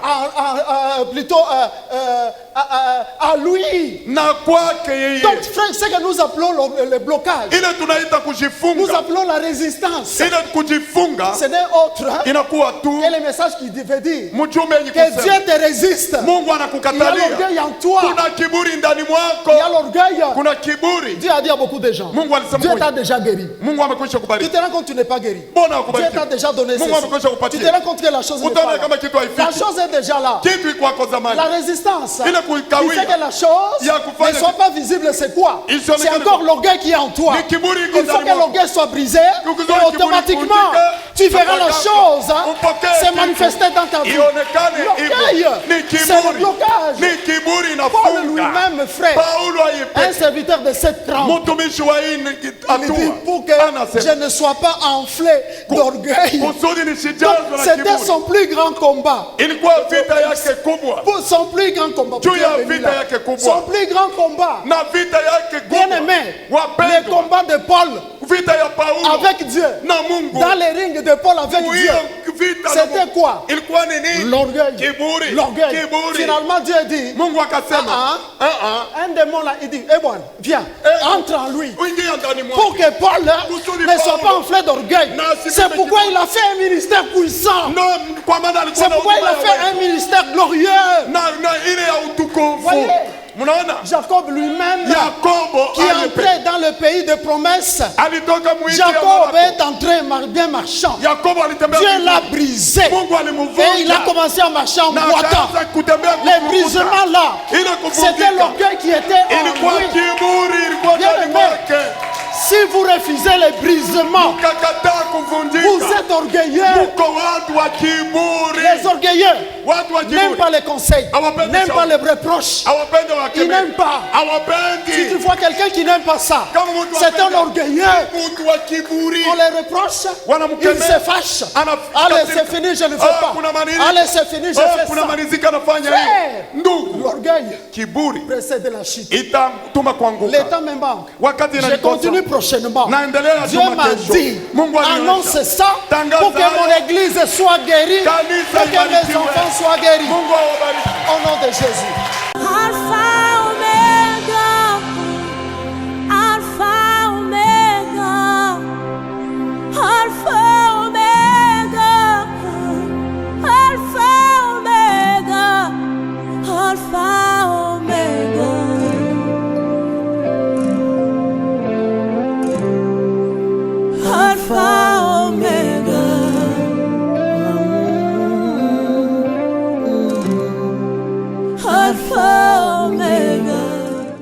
à lui.
na kwake yeye.
Donc frère, ce que nous appelons le blocage,
Ile tunaita
nous
kujifunga,
appelons la résistance.
ile kujifunga
Ce n'est autre hein,
inakuwa tu
que le message qui veut dire
mjumbe yenye
que
kusema
Dieu te résiste.
Mungu
Il y a
anakukatalia.
l'orgueil en toi.
Kuna kiburi ndani
Il y a
mwako,
l'orgueil.
kuna kiburi.
Dieu a dit à beaucoup de gens,
Mungu alisema
Dieu
kwa
t'a déjà guéri.
Mungu amekwisha
Tu
kubariki.
te rends compte que tu n'es pas guéri.
Mbona
Dieu
akubariki?
t'a déjà donné
Mungu
ceci.
amekwisha
Tu
kupatia.
te rends compte que la chose n'est
Utaona
pas
kama
là.
kitu
La
haifiki.
chose est déjà là.
Kitu iko kwa zamani.
La résistance
Ile
qui
kuikawia.
fait que la chose
Ya kufanya
ne soit pas visible, c'est quoi?
Il s'en
C'est
est-
encore l'orgueil qui est en toi.
Ni kiburi iko
Il faut
ndani
que
mwako.
l'orgueil soit brisé
Kukuzua
et
kiburi
automatiquement
kuvunjike,
tu verras la
upokee
chose hein,
upokee
se
kitu.
manifester dans ta vie.
Ionekane
L'orgueil,
hivyo. Ni
c'est le
kiburi.
blocage.
Ni kiburi
Paul
inafunga.
lui-même, frère,
Paulo
un
aipe.
serviteur de cette trempe,
Mtumishi wa hii
il dit
hatua.
pour que je ne sois pas enflé d'orgueil.
Kusudi
Donc,
nisijazwe na
c'était
kiburi.
son plus grand combat.
Ilikuwa vita yake kubwa.
Pour son plus grand combat.
Juu ya
Pourquoi
vita
là?
yake kubwa.
Son plus grand combat.
Na vita yake
Bien
kubwa.
aimé, le
Wapendwa.
combat de Paul
Vita ya Paulo
avec Dieu.
na Mungu.
Dans les rings de Paul avec Dieu.
Hiyo vita na
C'était
Mungu.
quoi?
Ilikuwa ni nini?
L'orgueil.
Kiburi.
L'orgueil.
Kiburi.
Finalement, Dieu dit,
Mungu akasema,
un démon là, il dit, bon, viens, entre en lui.
Ingia ndani mwako.
Pour que Paul hein,
Kusudi
ne soit
Paulo
pas enflé d'orgueil.
na asipe
C'est pourquoi
kiburi.
il a fait un ministère puissant.
No, kwa maana alikuwa
C'est
na
pourquoi il a
huduma
fait
ya
un ministère glorieux.
na ile ya utukufu.
Voyez.
Mnaona?
Jacob lui-même,
Yakobo
qui est entré dans le pays de promesse,
alitoka mwiti ya
Jacob
Moabu.
est entré bien marchant.
Yakobo alitembea
Dieu
vizuri.
l'a brisé.
Mungu alimvunja.
Et il a commencé à marcher en
Na
boitant.
akaanza kutembea
Les
kuvuka.
brisements là,
Ile
c'était
kuvunjika.
l'orgueil qui était
Ilikuwa
en lui.
kiburi, ilikuwa
Bien
ndani
aimé.
mwake.
Si vous refusez les brisements,
Kakataa
vous
kuvunjika.
êtes orgueilleux.
Muko watu wa kiburi.
Les orgueilleux
Watu wa
n'aiment
kiburi.
pas les conseils,
Hawapendi
n'aiment pas
shauri.
les reproches.
Hawapendi
Ils
wakemee.
n'aiment pas. Si
Hawapendi.
tu vois quelqu'un qui n'aime pas ça,
Kama mtu
c'est un
hapendi.
orgueilleux.
Mtu wa kiburi.
On les reproche,
Wanamkemea.
il se fâche.
Ana-
Allez,
kasirika.
c'est fini, je ne fais
Ah,
pas.
kuna manini.
Allez, c'est fini, je
Oh,
fais
kuna
ça.
malizika anafanya
Frère.
hivi. Ndugu,
L'orgueil
kiburi
précède la chute.
itatuma
Le
kuanguka.
temps me manque.
Wakati
Je
inanikosa.
continue prochainement.
Naendelea
Dieu
juma
m'a
kesho.
dit,
Mungu
annonce
alionyesha.
ça
Tangaza
pour que
hayo.
mon église soit guérie,
Kanisa
pour que mes
ibarikiwe.
enfants soient guéris.
Mungu awabariki.
Au nom de Jésus.